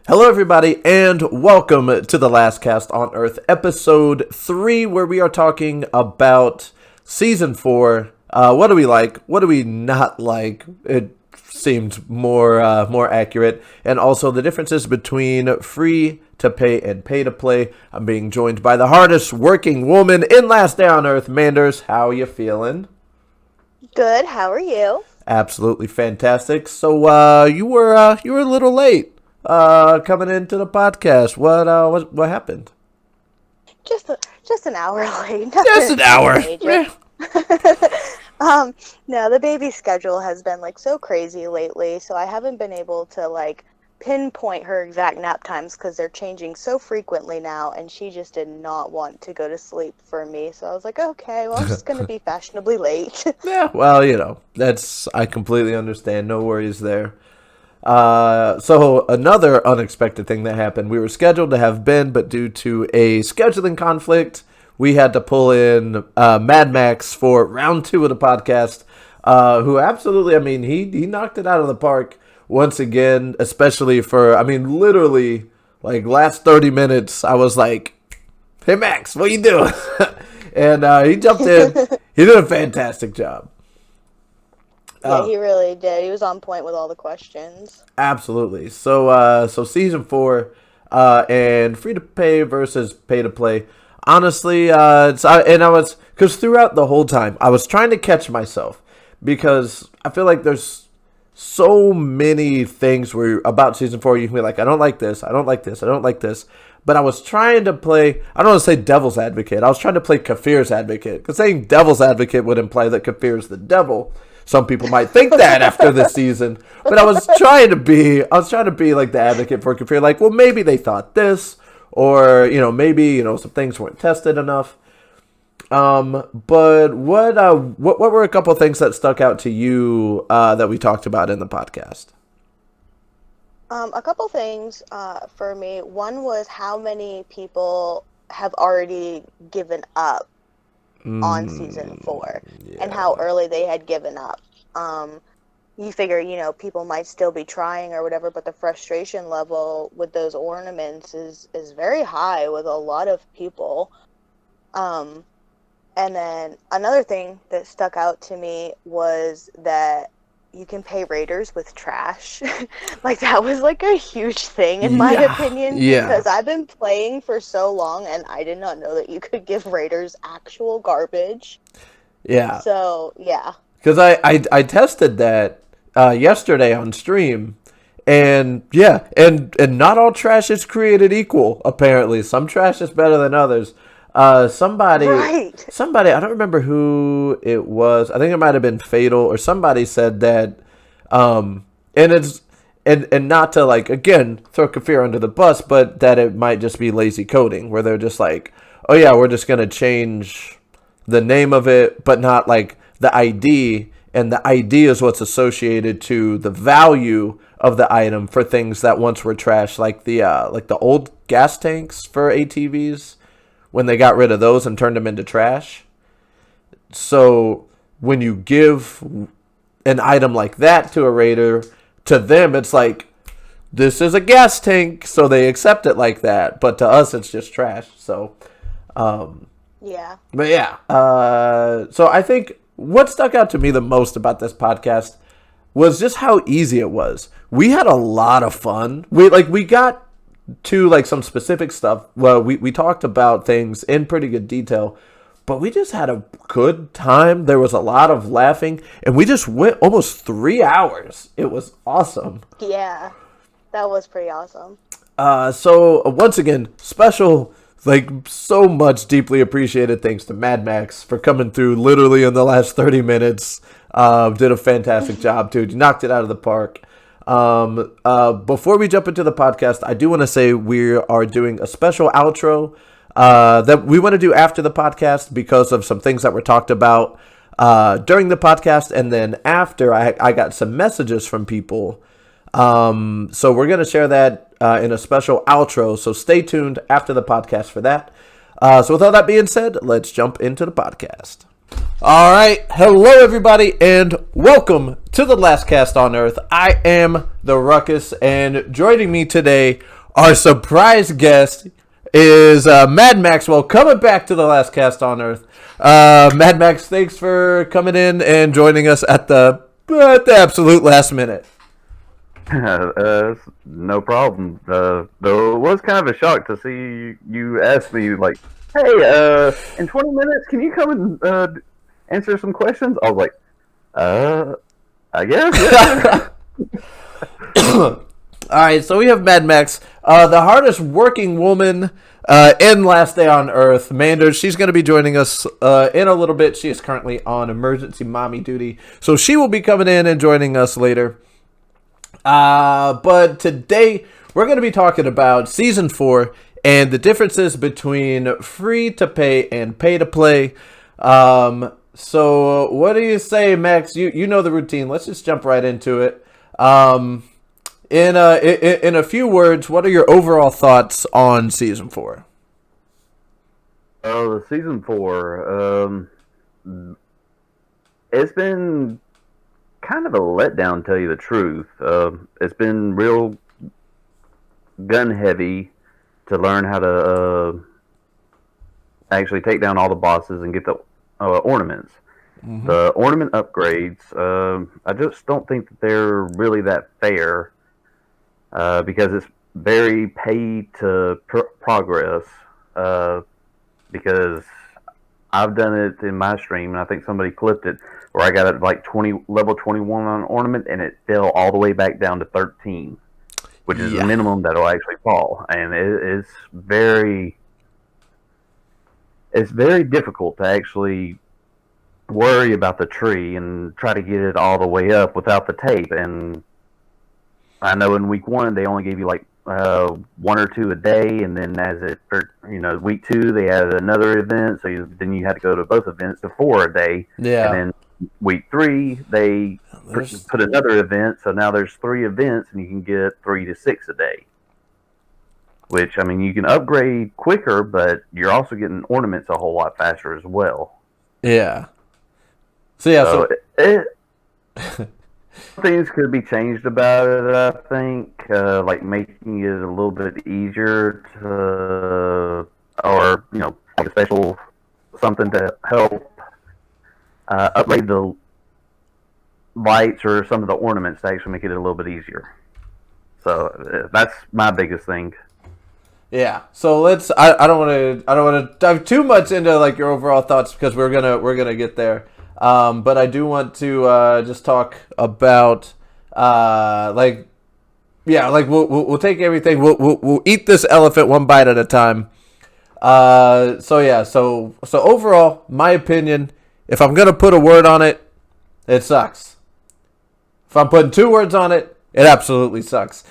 Hello, everybody, and welcome to the Last Cast on Earth, episode 3, where we are talking about season 4. What do we like? What do we not like? It seemed more accurate, and also the differences between free to pay and pay to play. I'm being joined by the hardest working woman in Last Day on Earth, Manders. How you feeling? Good. How are you? Absolutely fantastic. So you were a little late. Coming into the podcast. What happened? Just an hour late. Just an hour. No, the baby schedule has been so crazy lately, so I haven't been able to pinpoint her exact nap times because they're changing so frequently now, and she just did not want to go to sleep for me. So I was like, okay, well, I'm just gonna be fashionably late. Yeah, well, I completely understand. No worries there. So another unexpected thing that happened, we were scheduled to have Ben, but due to a scheduling conflict, we had to pull in Mad Max for round 2 of the podcast, who absolutely, he knocked it out of the park once again, especially for, literally, last 30 minutes, I was like, hey, Max, what you doing? And he jumped in. He did a fantastic job. Yeah, he really did. He was on point with all the questions. Absolutely. So season 4, and free to pay versus pay to play. Honestly, because throughout the whole time, I was trying to catch myself because I feel like there's so many things where about season 4 you can be like, I don't like this, I don't like this, I don't like this. But I was trying to play, I don't want to say devil's advocate. I was trying to play Kafir's advocate because saying devil's advocate would imply that Kafir is the devil. Some people might think that after this season, but I was trying to be like the advocate for Kafir. Like, well, maybe they thought this, or maybe some things weren't tested enough. But what were a couple of things that stuck out to you that we talked about in the podcast? A couple things for me. One was how many people have already given up on season 4, yeah. and how early they had given up. You figure, people might still be trying or whatever, but the frustration level with those ornaments is very high with a lot of people. And then another thing that stuck out to me was that you can pay raiders with trash. That was a huge thing in my opinion, because I've been playing for so long and I did not know that you could give raiders actual garbage. Yeah. So, yeah. Because I tested that yesterday on stream, and not all trash is created equal, apparently. Some trash is better than others. Somebody, I don't remember who it was. I think it might have been Fatal, or somebody said that, and not to again throw Kafir under the bus, but that it might just be lazy coding, where they're just like, oh yeah, we're just gonna change the name of it, but not the ID, and the ID is what's associated to the value of the item for things that once were trash, like the old gas tanks for ATVs. When they got rid of those and turned them into trash. So when you give an item like that to a raider, to them it's like, this is a gas tank, so they accept it like that. But to us, it's just trash. So, yeah. But yeah. So I think what stuck out to me the most about this podcast was just how easy it was. We had a lot of fun. We got to some specific stuff. Well, we talked about things in pretty good detail, but we just had a good time. There was a lot of laughing, and we just went almost 3 hours. It was awesome. Yeah, that was pretty awesome. So once again, special, so much deeply appreciated thanks to Mad Max for coming through literally in the last 30 minutes. Did a fantastic job, dude. You knocked it out of the park. Before we jump into the podcast, I do want to say we are doing a special outro that we want to do after the podcast because of some things that were talked about during the podcast, and then after I got some messages from people. So we're going to share that in a special outro, so stay tuned after the podcast for that. So with all that being said, let's jump into the podcast. All right, hello everybody, and welcome to the Last Cast on Earth. I am the Rukus, and joining me today Our surprise guest is Mad Maxwell coming back to the last cast on Earth. Mad Max, thanks for coming in and joining us at the absolute last minute. No problem. Though it was kind of a shock to see you ask me, like, hey, in 20 minutes, can you come and answer some questions? I was like, I guess. All right, so we have Mad Max, the hardest working woman in Last Day on Earth. Manders, she's going to be joining us in a little bit. She is currently on emergency mommy duty, so she will be coming in and joining us later. But today we're going to be talking about Season 4 and the differences between free to pay and pay to play. So what do you say, Max? You know the routine. Let's just jump right into it. In a few words, what are your overall thoughts on Season 4? Oh, the Season 4, it's been kind of a letdown, to tell you the truth. It's been real gun heavy to learn how to actually take down all the bosses and get the ornaments. Mm-hmm. The ornament upgrades, I just don't think that they're really that fair. Because it's very pay to progress. Because I've done it in my stream, and I think somebody clipped it, where I got it like level 21 on ornament, and it fell all the way back down to 13, which is the minimum that'll actually fall. And it's very difficult to actually worry about the tree and try to get it all the way up without the tape. And I know in week 1 they only gave you like 1 or 2 a day, and then week 2 they added another event, so then you had to go to both events to 4 a day. Yeah. And then week 3 they put another event, so now there's 3 events, and you can get 3 to 6 a day. Which, I mean, you can upgrade quicker, but you're also getting ornaments a whole lot faster as well. Yeah. Things could be changed about it, I think, like making it a little bit easier to, or, like a special something to help upgrade the lights or some of the ornaments to actually make it a little bit easier. So that's my biggest thing. Yeah. So let's. I don't want to dive too much into like your overall thoughts, because we're gonna get there. But I do want to just talk about we'll take everything. We'll eat this elephant one bite at a time. So overall, my opinion, if I'm gonna put a word on it, it sucks. If I'm putting 2 words on it, it absolutely sucks.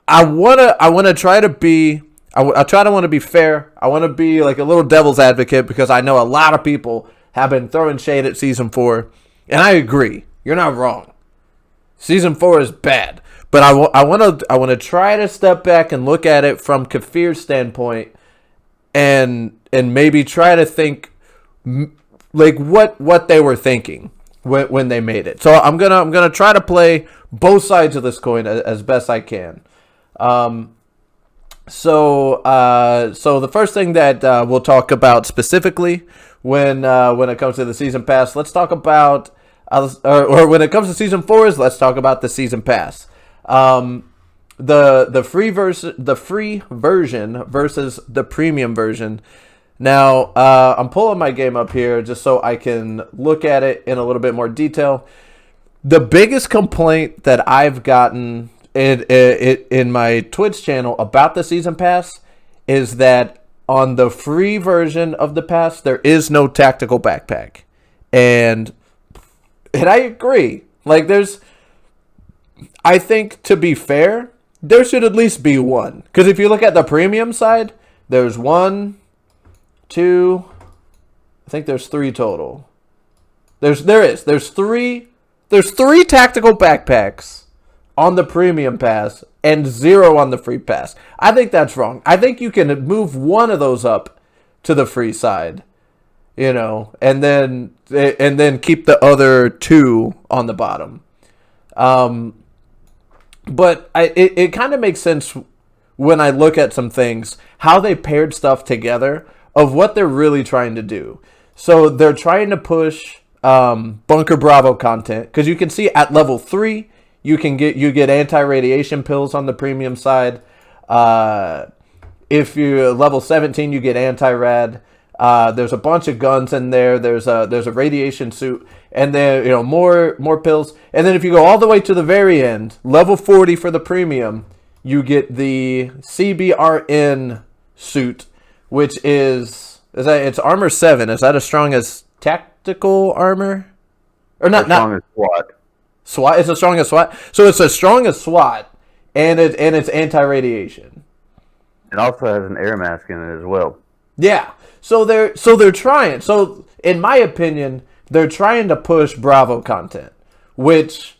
I wanna try to be. I try to want to be fair. I want to be like a little devil's advocate, because I know a lot of people have been throwing shade at Season 4, and I agree. You're not wrong. Season 4 is bad, but I want to try to step back and look at it from Kafir's standpoint, and maybe try to think like what they were thinking when they made it. So I'm gonna try to play both sides of this coin as best I can. So the first thing that we'll talk about specifically when it comes to the season pass, let's talk about or when it comes to Season 4, let's talk about the season pass. The free version versus the premium version. Now I'm pulling my game up here just so I can look at it in a little bit more detail. The biggest complaint that I've gotten in my Twitch channel about the season pass is that on the free version of the pass, there is no tactical backpack. And I agree. Like, I think, to be fair, there should at least be one. Because if you look at the premium side, there's 1, 2, I think there's 3 total. There's 3 tactical backpacks on the premium pass and 0 on the free pass. I think that's wrong. I think you can move one of those up to the free side, and then keep the other 2 on the bottom. But it kind of makes sense when I look at some things, how they paired stuff together of what they're really trying to do. So they're trying to push Bunker Bravo content, because you can see at level 3 you get anti-radiation pills on the premium side. If you're level 17, you get anti-rad. There's a bunch of guns in there. There's a radiation suit, and then more pills. And then if you go all the way to the very end, level 40 for the premium, you get the CBRN suit, which it's armor 7. Is that as strong as tactical armor? Or not? As strong as SWAT. SWAT. It's as strong as SWAT. So it's as strong as SWAT, and it's anti-radiation. It also has an air mask in it as well. Yeah. So they're trying. So in my opinion, they're trying to push Bravo content, which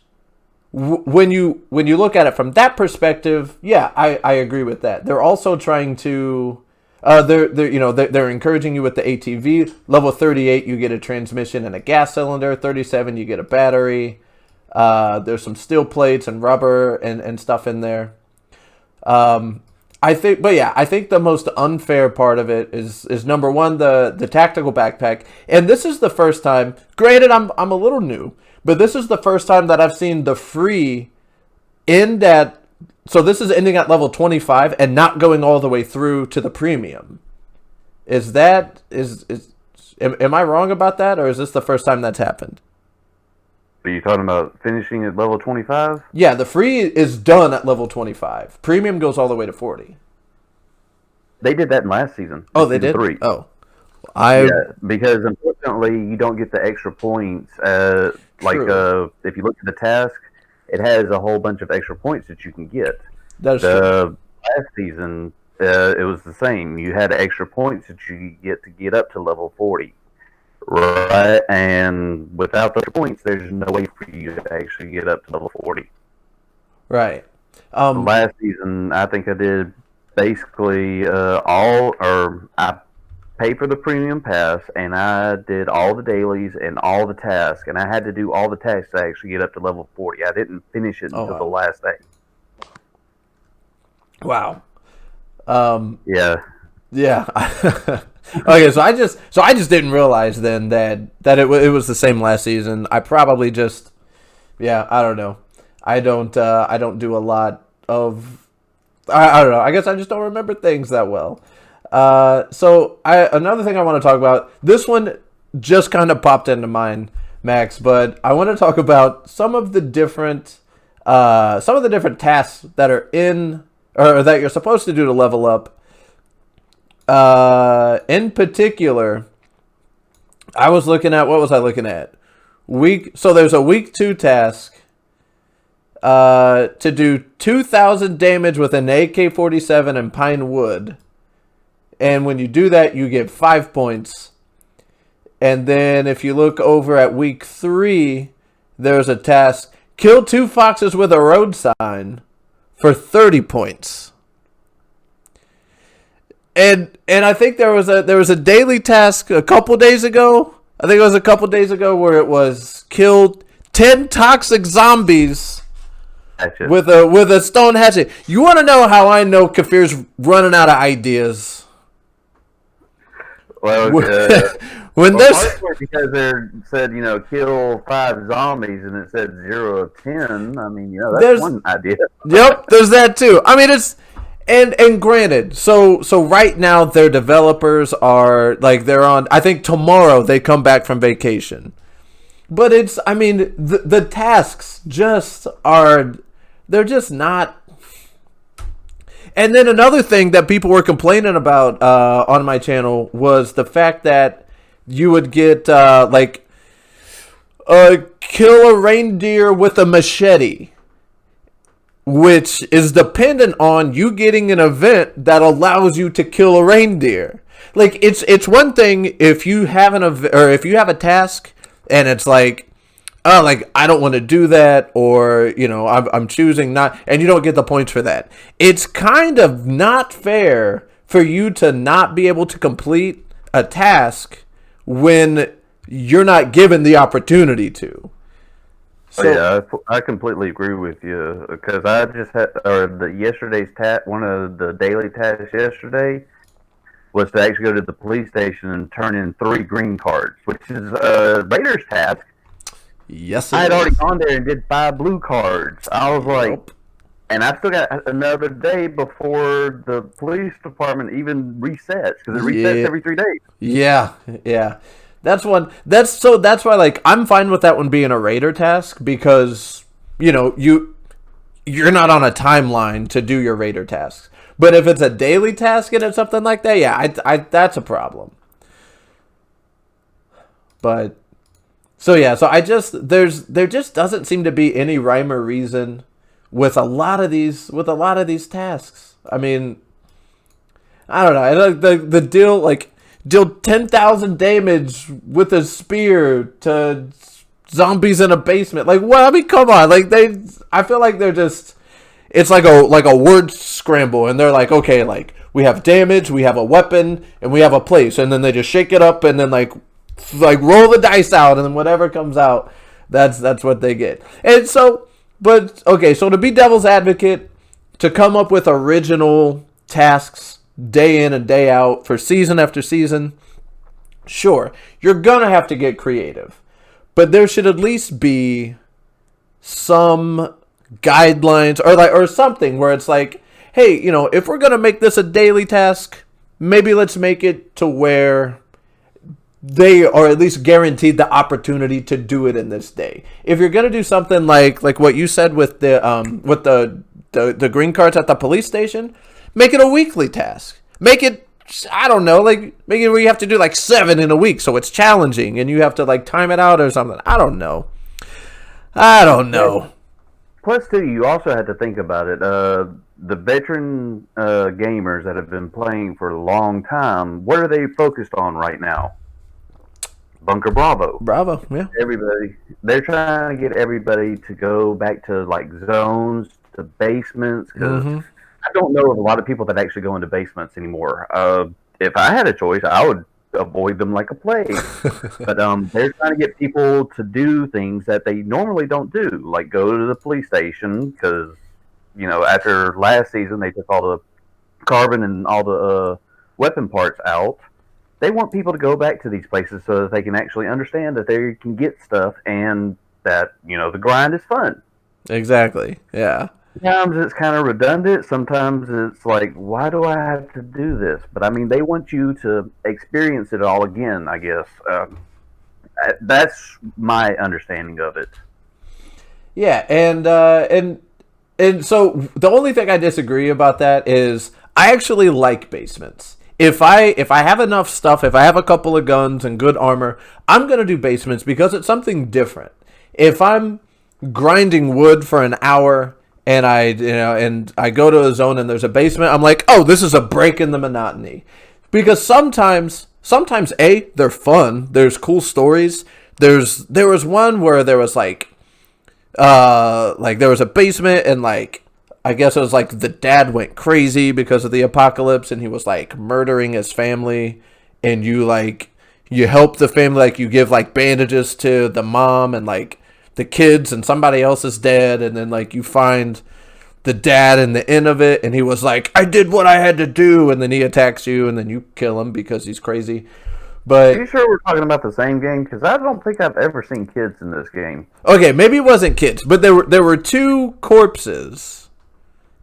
when you look at it from that perspective, yeah, I agree with that. They're also trying to they're encouraging you with the ATV. Level 38, you get a transmission and a gas cylinder. 37, you get a battery. There's some steel plates and rubber and stuff in there. I think the most unfair part of it is number one, the tactical backpack. And this is the first time, granted I'm a little new, but this is the first time that I've seen the free end at, so this is ending at level 25 and not going all the way through to the premium. Am I wrong about that, or is this the first time that's happened? Are you talking about finishing at level 25? Yeah, the free is done at level 25. Premium goes all the way to 40. They did that in last season. Oh, they did? 3. Oh. Yeah, because unfortunately you don't get the extra points. If you look at the task, it has a whole bunch of extra points that you can get. That's true. Last season, it was the same. You had extra points that you get up to level 40. Right, and without those points, there's no way for you to actually get up to level 40. Right. Last season, I think I did basically I paid for the premium pass, and I did all the dailies and all the tasks, and I had to do all the tasks to actually get up to level 40. I didn't finish it until the last day. Wow. Yeah. Yeah. Okay, so I just didn't realize then that it was the same last season. I probably just, I don't know. I don't do a lot of, I don't know. I guess I just don't remember things that well. So another thing I want to talk about. This one just kind of popped into mind, Max, but I want to talk about some of the different tasks that are in, or that you're supposed to do to level up. In particular, I was looking at, what was I looking at? So there's a week 2 task to do 2,000 damage with an AK-47 and pine wood. And when you do that, you get 5 points. And then if you look over at week 3, there's a task, kill 2 foxes with a road sign for 30 points. And I think there was a daily task a couple days ago. I think it was a couple days ago where it was kill 10 toxic zombies with a stone hatchet. You want to know how I know Kafir's running out of ideas? Well, when there's because they said kill 5 zombies and it said 0 of 10. I mean that's one idea. Yep, there's that too. I mean it's. And granted, so right now their developers are they're on. I think tomorrow they come back from vacation, but the tasks they're just not. And then another thing that people were complaining about on my channel was the fact that you would get kill a reindeer with a machete, which is dependent on you getting an event that allows you to kill a reindeer. It's one thing if you have if you have a task and it's I don't want to do that, or I'm choosing not, and you don't get the points for that. It's kind of not fair for you to not be able to complete a task when you're not given the opportunity to. Oh So yeah, I completely agree with you because I just had one of the daily tasks yesterday was to actually go to the police station and turn in 3 green cards, which is a Raiders task. yes, I it had already is. gone there and did 5 blue cards. I was like, Yep. and I still got another day before the police department even resets because it resets Yeah. every 3 days. Yeah. Yeah. That's one. That's why like I'm fine with that one being a raider task because you're not on a timeline to do your raider tasks. But if it's a daily task and it's something like that, yeah, I that's a problem. But so yeah, so there just doesn't seem to be any rhyme or reason with a lot of these tasks. I mean, I don't know. The deal like deal 10,000 damage with a spear to zombies in a basement. Like what? I mean, come on. I feel like they're just it's like a word scramble, and they're like, okay, like we have damage, we have a weapon, and we have a place, and then they just shake it up, and then like roll the dice out, and then whatever comes out, that's what they get. And so, but okay, so to be devil's advocate, to come up with original tasks day in and day out for season after season, sure, you're gonna have to get creative, but there should at least be some guidelines or something where it's like, hey, if we're gonna make this a daily task, maybe let's make it to where they are at least guaranteed the opportunity to do it in this day. If you're gonna do something like what you said with the green cards at the police station, make it a weekly task. Make it I don't know, like make it where you have to do like 7 in a week, so it's challenging and you have to like time it out or something. I don't know. I don't know. Plus, too, you also had to think about it. The veteran gamers that have been playing for a long time, what are they focused on right now? Bunker Bravo. Bravo, yeah. Everybody, they're trying to get everybody to go back to like zones, to basements. Because I don't know of a lot of people that actually go into basements anymore. If I had a choice, I would avoid them like a plague. But they're trying to get people to do things that they normally don't do, like go to the police station because after last season they took all the carbon and all the weapon parts out. They want people to go back to these places so that they can actually understand that they can get stuff and that the grind is fun. Exactly. Yeah. Sometimes it's kind of redundant. Sometimes it's like, why do I have to do this? But I mean, they want you to experience it all again, I guess. That's my understanding of it. Yeah, and so the only thing I disagree about that is I actually like basements. If I have enough stuff, if I have a couple of guns and good armor, I'm gonna do basements because it's something different. If I'm grinding wood for an hour and I go to a zone and there's a basement, I'm like, oh, this is a break in the monotony. Because sometimes they're fun. There's cool stories. There was one where there was like there was a basement and like I guess it was like the dad went crazy because of the apocalypse and he was like murdering his family, and you help the family, like you give like bandages to the mom and like the kids, and somebody else is dead, and then like you find the dad in the end of it and he was like, I did what I had to do, and then he attacks you and then you kill him because he's crazy. But Are you sure we're talking about the same game? Because I don't think I've ever seen kids in this game. okay, maybe it wasn't kids, but there were 2 corpses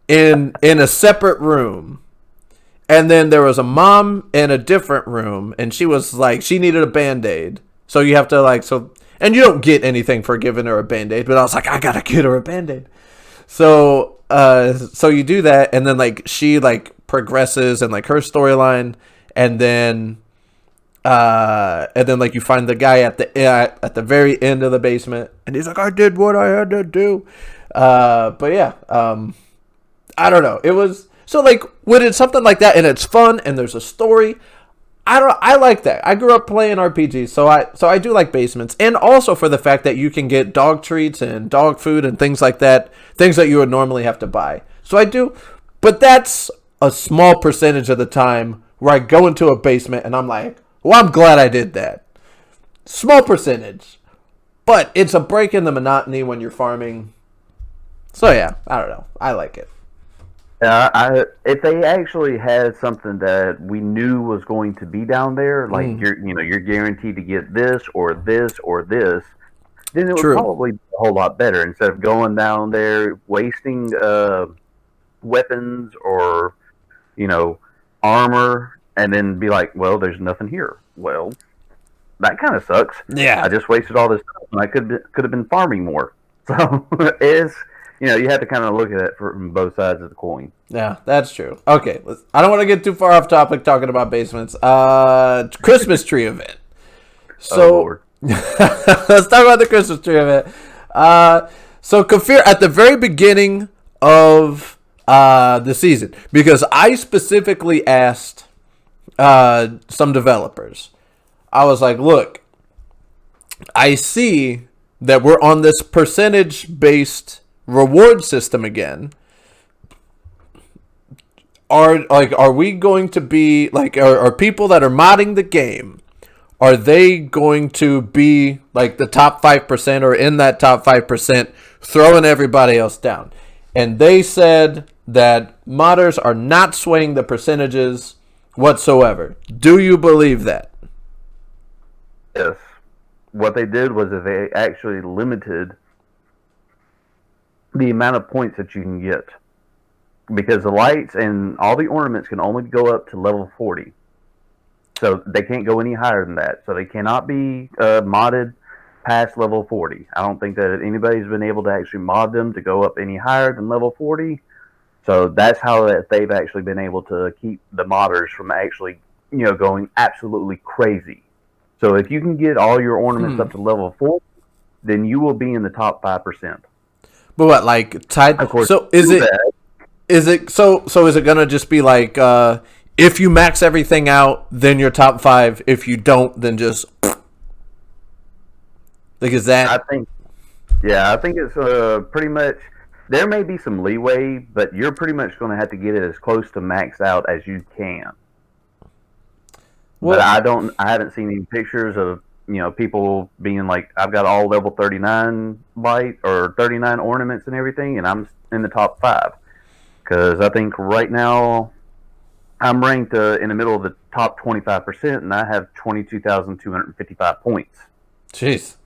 in a separate room. And then there was a mom in a different room, and she was like, she needed a Band-Aid. So you have to and you don't get anything for giving her a Band-Aid, but I was like, I gotta get her a Band-Aid. So you do that, and then like she like progresses and like her storyline, and then like you find the guy at the very end of the basement, and he's like, I did what I had to do. But yeah, I don't know. It was so like when it's something like that and it's fun and there's a story. I like that. I grew up playing RPGs, so I do like basements, and also for the fact that you can get dog treats and dog food and things like that, things that you would normally have to buy. So I do, but that's a small percentage of the time where I go into a basement and I'm like, well, I'm glad I did that. Small percentage. But it's a break in the monotony when you're farming. So yeah, I don't know. I like it. If they actually had something that we knew was going to be down there, like you're guaranteed to get this or this or this, then it would probably be a whole lot better instead of going down there wasting weapons or armor and then be like, well, there's nothing here. Well, that kind of sucks. Yeah, I just wasted all this stuff and I could have been farming more. So it's. You have to kind of look at it from both sides of the coin. Yeah, that's true. Okay, I don't want to get too far off topic talking about basements. Christmas tree event. So let's talk about the Christmas tree event. So Kafir, at the very beginning of the season, because I specifically asked some developers, I was like, look, I see that we're on this percentage-based reward system again. Are we going to be like, are people that are modding the game, are they going to be like the top 5% or in that top 5% throwing everybody else down? And they said that modders are not swaying the percentages whatsoever. Do you believe that? Yes. What they did was that they actually limited the amount of points that you can get, because the lights and all the ornaments can only go up to level 40, so they can't go any higher than that. So they cannot be modded past level 40. I don't think that anybody's been able to actually mod them to go up any higher than level 40. So that's how that they've actually been able to keep the modders from actually going absolutely crazy. So if you can get all your ornaments up to level 40, then you will be in the top 5%. But what, like tied? Of course. So is it so is it gonna just be like if you max everything out, then you're top 5. If you don't, then just like, is that? I think it's pretty much. There may be some leeway, but you're pretty much going to have to get it as close to maxed out as you can. Well, but I haven't seen any pictures of people being like, I've got all level 39 light or 39 ornaments and everything, and I'm in the top 5. Because I think right now I'm ranked in the middle of the top 25%, and I have 22,255 points. Jeez.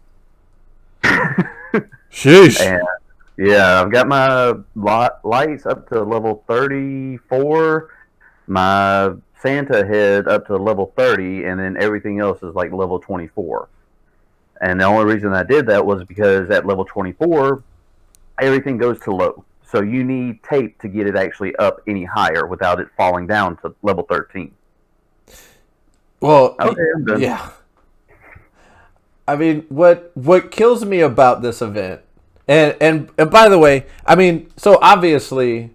Sheesh. And yeah, I've got my lights up to level 34, my Santa head up to level 30, and then everything else is like level 24. And the only reason I did that was because at level 24, everything goes to low. So you need tape to get it actually up any higher without it falling down to level 13. Well, okay, I'm done. Yeah. I mean, what kills me about this event, and by the way, I mean, so obviously,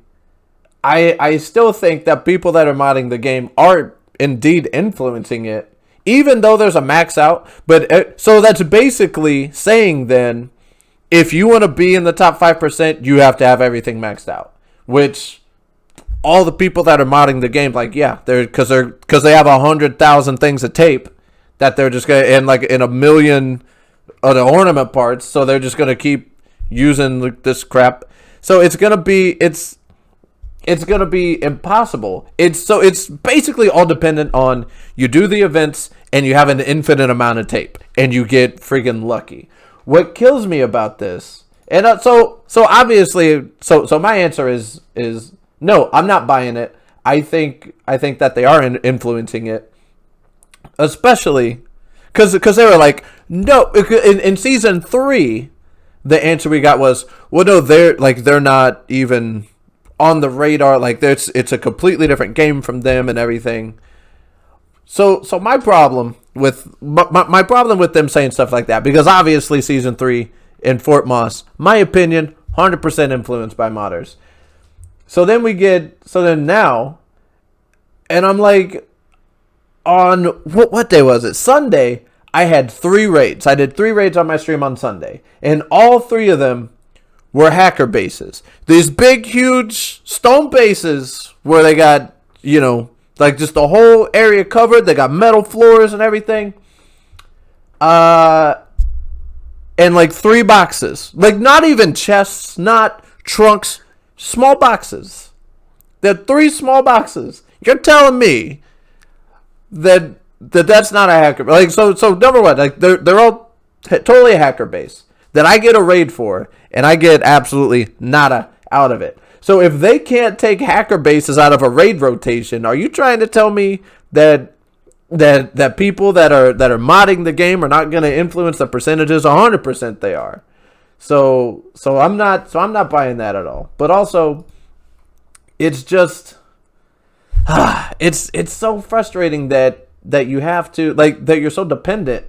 I still think that people that are modding the game are indeed influencing it, even though there's a max out. But so that's basically saying then, if you want to be in the top 5%, you have to have everything maxed out. Which all the people that are modding the game, like, yeah, because they have 100,000 things of tape that they're just gonna, and like in a million of the ornament parts, so they're just gonna keep using this crap. So it's gonna be impossible. It's basically all dependent on you do the events and you have an infinite amount of tape and you get freaking lucky. What kills me about this, and so obviously, so my answer is no, I'm not buying it. I think that they are influencing it, especially because they were like, no, in season 3, the answer we got was, well, no, they're not even on the radar. Like, it's a completely different game from them and everything. So my problem with my problem with them saying stuff like that, because obviously season 3 in Fort Moss, my opinion, 100% influenced by modders. So then now, and I'm like, on what day was it? Sunday, I had 3 raids. I did 3 raids on my stream on Sunday, and all 3 of them were hacker bases. These big, huge stone bases where they got, like just the whole area covered. They got metal floors and everything. and like 3 boxes. Like not even chests, not trunks, small boxes. They're 3 small boxes. You're telling me that's not a hacker. Like so number one, like they're all totally a hacker base that I get a raid for, and I get absolutely nada out of it. So if they can't take hacker bases out of a raid rotation, are you trying to tell me that people that are modding the game are not going to influence the percentages? 100% they are. So I'm not buying that at all. But also, it's just it's so frustrating that you have to that you're so dependent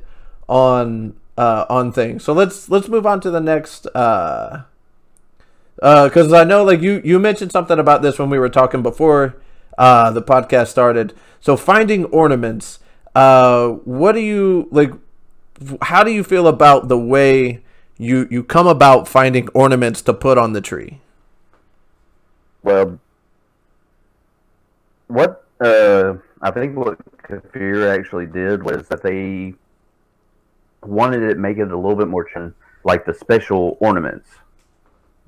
on things. So let's move on to the next because I know like you mentioned something about this when we were talking before the podcast started. So finding ornaments, what do you like? How do you feel about the way you come about finding ornaments to put on the tree? Well, what I think what Kafir actually did was that they wanted to make it a little bit more like the special ornaments,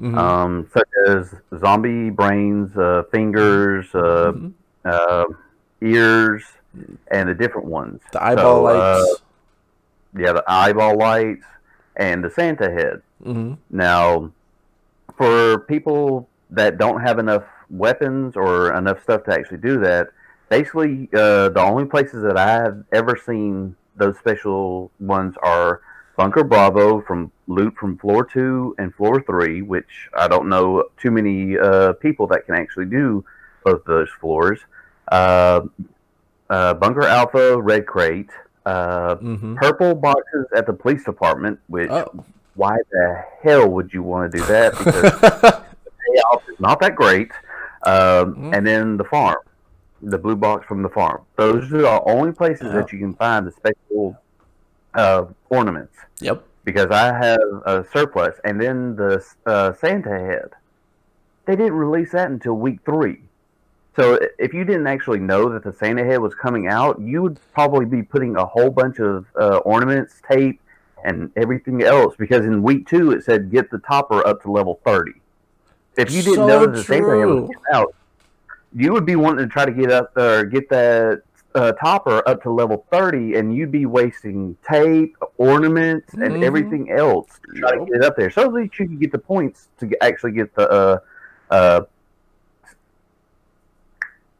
such as zombie brains, fingers, ears, and the different ones. The eyeball lights. Yeah, the eyeball lights and the Santa head. Now, for people that don't have enough weapons or enough stuff to actually do that, basically the only places that I have ever seen those special ones are Bunker Bravo from loot from floor 2 and floor 3, which I don't know too many people that can actually do both those floors. Bunker Alpha, Red Crate, purple boxes at the police department, which why the hell would you want to do that? Because the payoff is not that great. And then the farm, the blue box from the farm. Those are the only places that you can find the special ornaments. Yep. Because I have a surplus. And then the Santa head, they didn't release that until week 3. So if you didn't actually know that the Santa head was coming out, you would probably be putting a whole bunch of ornaments, tape, and everything else. Because in week 2, it said get the topper up to level 30. If you didn't know that the Santa head was coming out, you would be wanting to try to get up there, get that topper up to level 30, and you'd be wasting tape, ornaments, and everything else to try to get it up there. So at least you can get the points to actually get the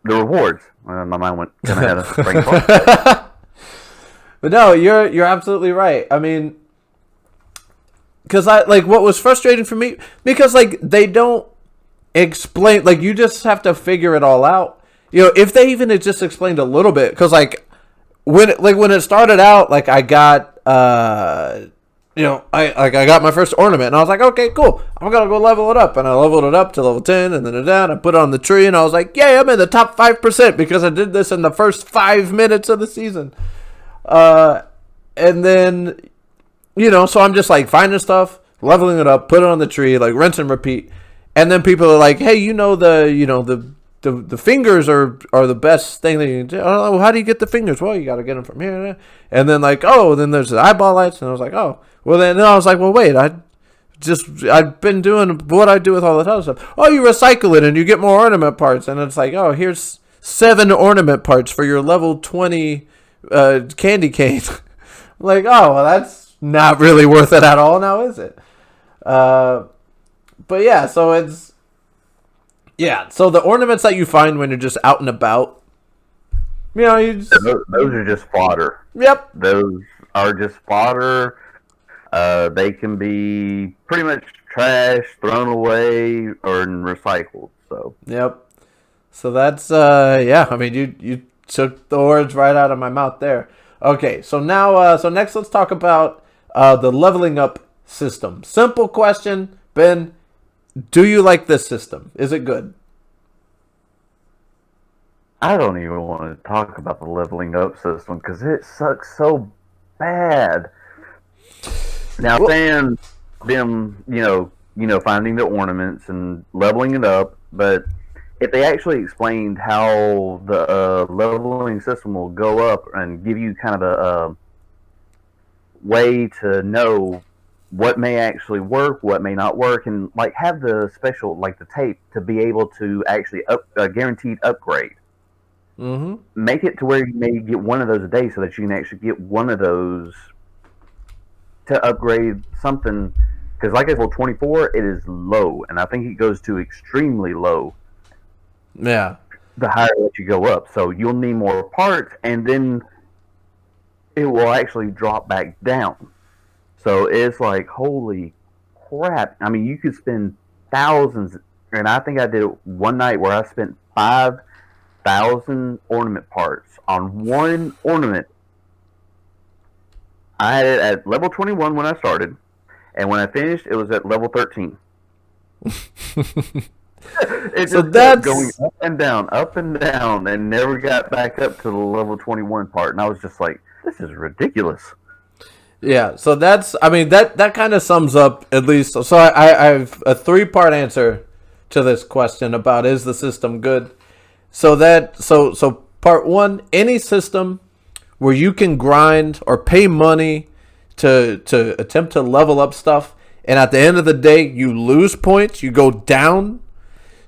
rewards. My mind went kind of had a brain fart. But no, you're absolutely right. I mean, because what was frustrating for me, because they don't explain, you just have to figure it all out. If they even had just explained a little bit, because when it started out, I got I got my first ornament, and I was like, okay, cool, I'm gonna go level it up, and I leveled it up to level 10, and then I put it on the tree, and I was like, yay, I'm in the top 5% because I did this in the first 5 minutes of the season, and then so I'm just finding stuff, leveling it up, put it on the tree, rinse and repeat, and then people are like, hey, the fingers are the best thing that you can do. Oh, how do you get the fingers? Well, you got to get them from here. And then then there's the eyeball lights. And I was like, oh, well, then I was like, well, wait, I've been doing what I do with all the other stuff. Oh, you recycle it and you get more ornament parts. And it's like, oh, here's 7 ornament parts for your level 20 candy cane. I'm like, oh, well, that's not really worth it at all now, is it? But yeah, so it's, yeah, so the ornaments that you find when you're just out and about, those are just fodder. Yep. Those are just fodder. They can be pretty much trash, thrown away, or recycled. So. Yep. So that's yeah. I mean, you took the words right out of my mouth there. Okay, so now next let's talk about the leveling up system. Simple question, Ben. Do you like this system? Is it good? I don't even want to talk about the leveling up system because it sucks so bad. Now, saying them, finding the ornaments and leveling it up, but if they actually explained how the leveling system will go up and give you kind of a way to know what may actually work, what may not work, and like have the special like the tape to be able to actually guaranteed upgrade. Mm-hmm. Make it to where you may get one of those a day, so that you can actually get one of those to upgrade something. Because like at level 24, it is low, and I think it goes to extremely low. Yeah. The higher that you go up, so you'll need more parts, and then it will actually drop back down. So it's like, holy crap! I mean, you could spend thousands, and I think I did it one night where I spent 5,000 ornament parts on one ornament. I had it at level 21 when I started, and when I finished, it was at level 13. It So just kept that's going up and down, and never got back up to the level 21 part. And I was just like, this is ridiculous. yeah. So that's I mean that kind of sums up at least. So I have a 3-part answer to this question about is the system good. So part 1, any system where you can grind or pay money to attempt to level up stuff, and at the end of the day you lose points, you go down.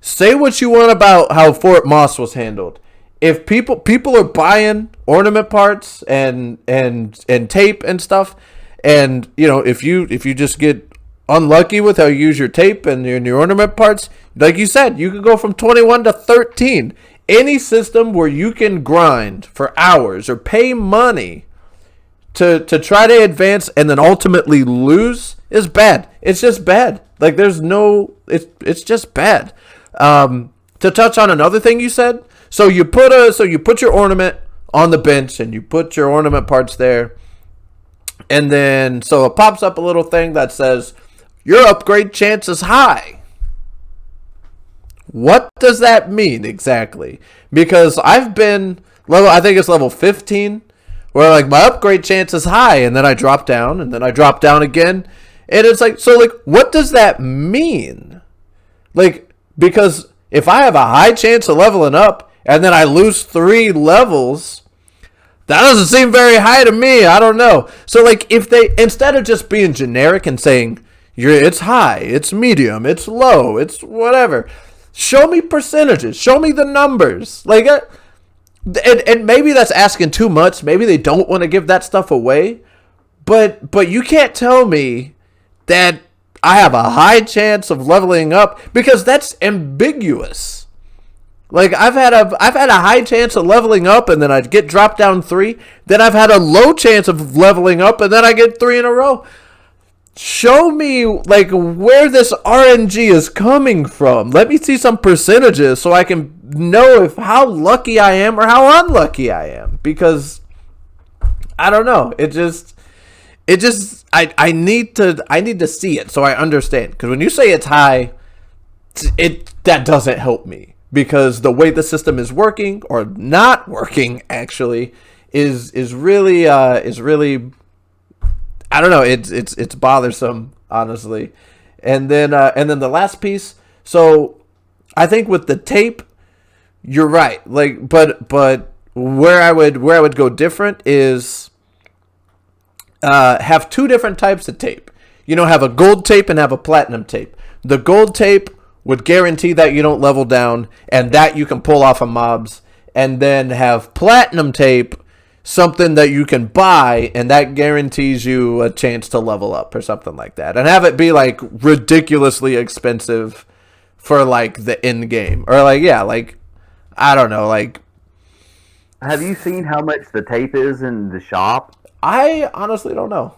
Say what you want about how Fort Moss was handled. If people are buying ornament parts and tape and stuff, and if you just get unlucky with how you use your tape and your ornament parts, like you said, you could go from 21 to 13. Any system where you can grind for hours or pay money to try to advance and then ultimately lose is bad. It's just bad. Like it's just bad. To touch on another thing you said, so you put your ornament on the bench and you put your ornament parts there, and then so it pops up a little thing that says your upgrade chance is high. What does that mean exactly? Because I've been I think it's level 15, where like my upgrade chance is high, and then I drop down, and then I drop down again, and it's like, so like, what does that mean? Like, because if I have a high chance of leveling up and then I lose 3 levels, that doesn't seem very high to me. I don't know. So like, if they, instead of just being generic and saying it's high, it's medium, it's low, it's whatever, show me percentages, show me the numbers. Like, and maybe that's asking too much. Maybe they don't want to give that stuff away, but you can't tell me that I have a high chance of leveling up, because that's ambiguous. Like, I've had a high chance of leveling up, and then I get dropped down 3. Then I've had a low chance of leveling up, and then I get 3 in a row. Show me like where this RNG is coming from. Let me see some percentages so I can know how lucky I am or how unlucky I am. Because I don't know. I need to see it so I understand. Because when you say it's high, that doesn't help me, because the way the system is working or not working actually is really I don't know, it's bothersome, honestly. And then the last piece. So I think with the tape, you're right. Like, but where I would go different is have 2 different types of tape. Have a gold tape and have a platinum tape. The gold tape would guarantee that you don't level down and that you can pull off of mobs. And then have platinum tape, something that you can buy, and that guarantees you a chance to level up or something like that. And have it be like ridiculously expensive for like the end game. Or like, yeah, like, I don't know, like, have you seen how much the tape is in the shop? I honestly don't know.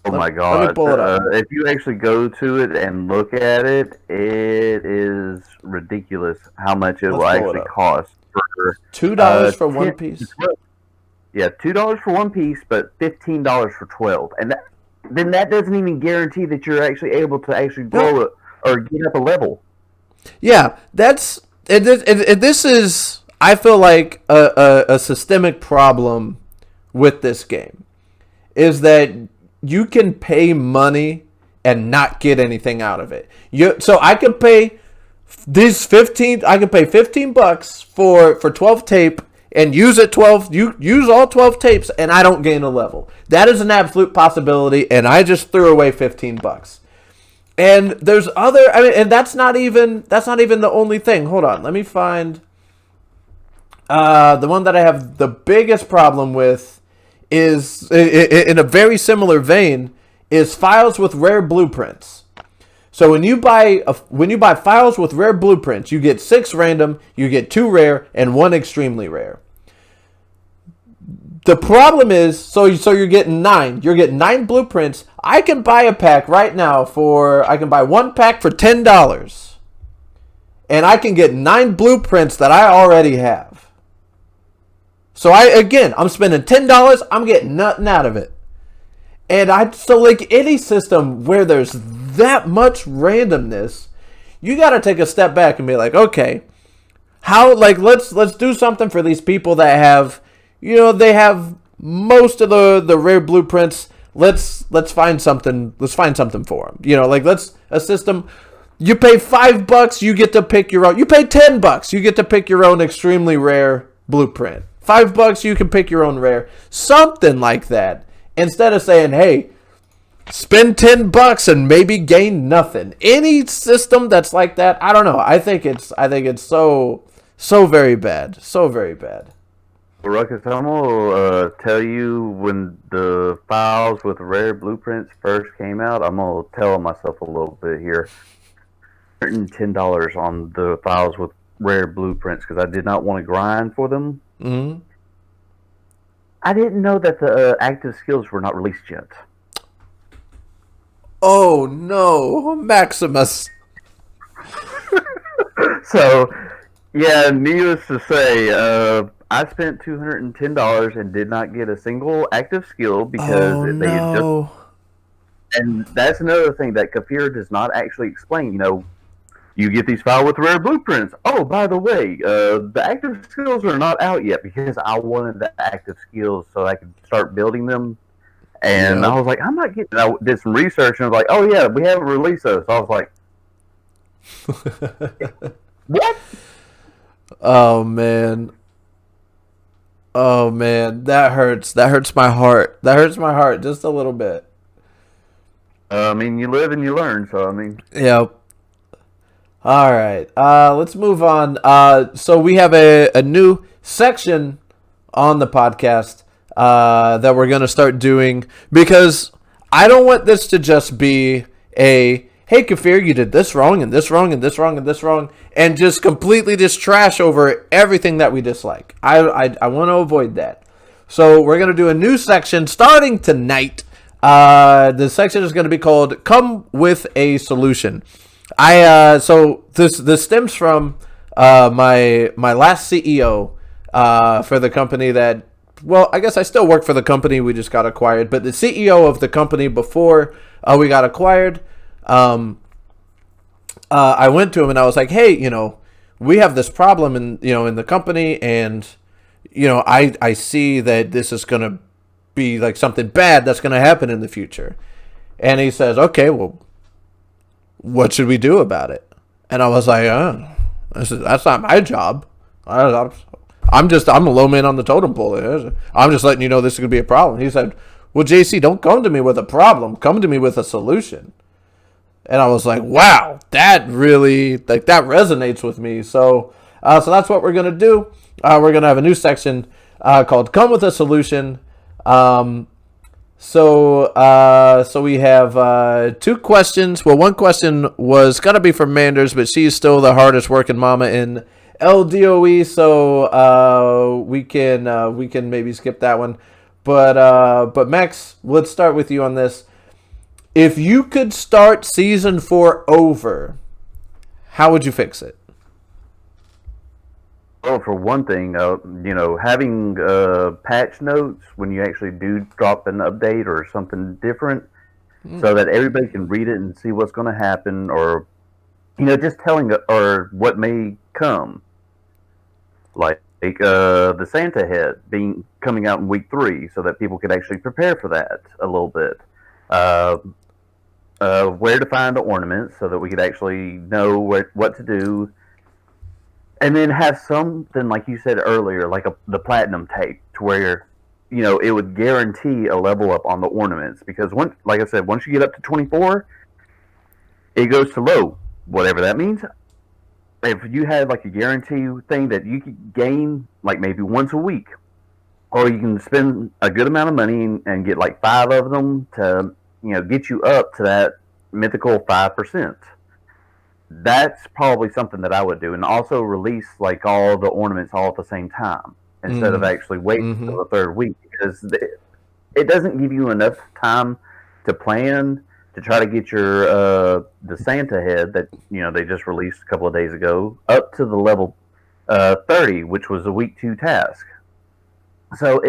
Oh my god! Let me pull it up. If you actually go to it and look at it, it is ridiculous how much it will actually cost. For $2 for 1 piece. Yeah, $2 for 1 piece, but $15 for 12, and then that doesn't even guarantee that you're actually able to actually grow it or get up a level. Yeah, this is, I feel like a systemic problem with this game, is that you can pay money and not get anything out of it. So I could pay $15 for 12 tape and use it 12. You use all 12 tapes, and I don't gain a level. That is an absolute possibility, and I just threw away $15. And there's other. I mean, and that's not even the only thing. Hold on, let me find. The one that I have the biggest problem with is, in a very similar vein, is files with rare blueprints. So when you buy files with rare blueprints, you get 6 random, you get 2 rare, and 1 extremely rare. The problem is, so you're getting 9. You're getting 9 blueprints. I can buy a pack right now I can buy 1 pack for $10. And I can get 9 blueprints that I already have. So I'm spending $10, I'm getting nothing out of it. And so any system where there's that much randomness, you got to take a step back and be like, okay, how, let's do something for these people that have, they have most of the rare blueprints. Let's find something for them. A system. You pay $5, you get to pick your own. You pay $10, you get to pick your own extremely rare blueprint. $5, you can pick your own rare. Something like that. Instead of saying, hey, spend $10 and maybe gain nothing. Any system that's like that, I don't know. I think it's so very bad. So very bad. Rukus, I'm gonna tell you, when the files with rare blueprints first came out, I'm gonna tell myself a little bit here. $110 on the files with rare blueprints because I did not want to grind for them. Mm-hmm. I didn't know that the active skills were not released yet. Oh no, Maximus. So, yeah, needless to say, I spent $210 and did not get a single active skill because and that's another thing that Kafir does not actually explain. You get these files with rare blueprints. Oh, by the way, the active skills are not out yet because I wanted the active skills so I could start building them. And I was like, I'm not getting. I did some research and I was like, oh yeah, we haven't released those. So I was like, what? Oh man, that hurts. That hurts my heart. That hurts my heart just a little bit. I mean, you live and you learn. So I mean, yep. All right, let's move on. So we have a new section on the podcast that we're going to start doing because I don't want this to just be hey, Kafir, you did this wrong and this wrong and this wrong and this wrong, and just completely just trash over everything that we dislike. I want to avoid that. So we're going to do a new section starting tonight. The section is going to be called "Come with a Solution." So this stems from my last CEO for the company that, well, I guess I still work for the company. We just got acquired, but the CEO of the company before we got acquired, I went to him and I was like, hey, we have this problem in the company, and I see that this is gonna be like something bad that's gonna happen in the future. And he says, okay, well, what should we do about it? And I was like, that's not my job. I'm a low man on the totem pole. I'm just letting you know this is going to be a problem. He said, well, JC, don't come to me with a problem. Come to me with a solution. And I was like, wow, that really, that resonates with me. So that's what we're going to do. We're going to have a new section called Come with a Solution. So we have 2 questions. Well, one question was going to be from Manders, but she's still the hardest working mama in Ldoe, so we can maybe skip that one. But Max, let's start with you on this. If you could start season 4 over, how would you fix it? Well, for one thing, having patch notes when you actually do drop an update or something different, so that everybody can read it and see what's going to happen, or just telling or what may come, like the Santa head coming out in week 3, so that people could actually prepare for that a little bit. Where to find the ornaments, so that we could actually know what to do. and then have something like you said earlier, like the platinum tape, to where it would guarantee a level up on the ornaments. Because like I said, once you get up to 24, it goes to low, whatever that means. If you had like a guarantee thing that you could gain like maybe once a week, or you can spend a good amount of money and get like 5 of them to get you up to that mythical 5%. That's probably something that I would do, and also release like all the ornaments all at the same time instead of actually waiting until the third week, because it doesn't give you enough time to plan to try to get your the Santa head that they just released a couple of days ago up to the level 30, which was a week 2 task. So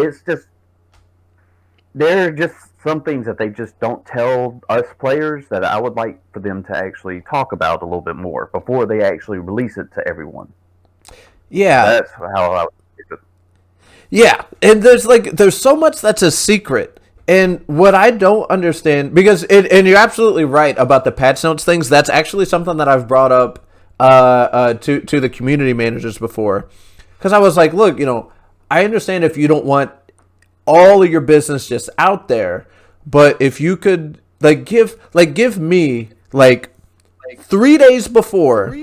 there are just some things that they just don't tell us players that I would like for them to actually talk about a little bit more before they actually release it to everyone. Yeah. That's how I would do it. Yeah, and there's so much that's a secret. And what I don't understand, because and you're absolutely right about the patch notes things. That's actually something that I've brought up to the community managers before, because I was like, look, I understand if you don't want all of your business just out there, but if you could give me 3 days before,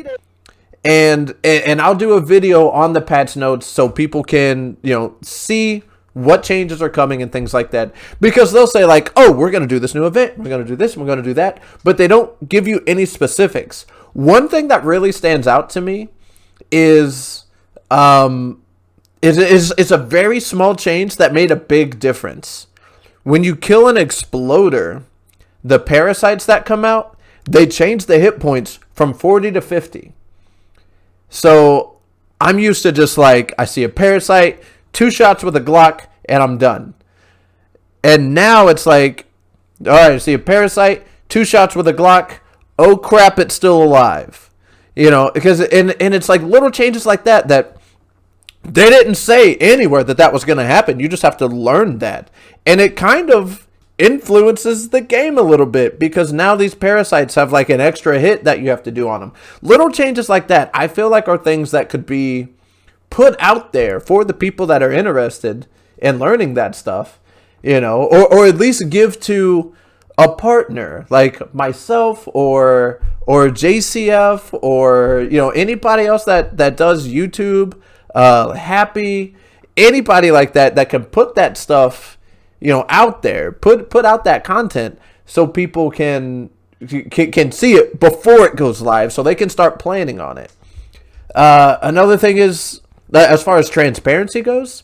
and I'll do a video on the patch notes so people can see what changes are coming and things like that, because they'll say like, oh, we're going to do this new event, we're going to do this, we're going to do that, but they don't give you any specifics. One thing that really stands out to me is it's a very small change that made a big difference. When you kill an exploder, the parasites that come out, they change the hit points from 40 to 50. So I'm used to just I see a parasite, 2 shots with a Glock, and I'm done. And now it's like, all right, I see a parasite, 2 shots with a Glock, oh crap, it's still alive. Because and it's like little changes like that they didn't say anywhere that was going to happen. You just have to learn that. And it kind of influences the game a little bit, because now these parasites have an extra hit that you have to do on them. Little changes like that, I feel like, are things that could be put out there for the people that are interested in learning that stuff, or at least give to a partner like myself or JCF or anybody else that does YouTube, Happy, anybody like that can put that stuff out there, put out that content so people can see it before it goes live, so they can start planning on it. Another thing is that as far as transparency goes,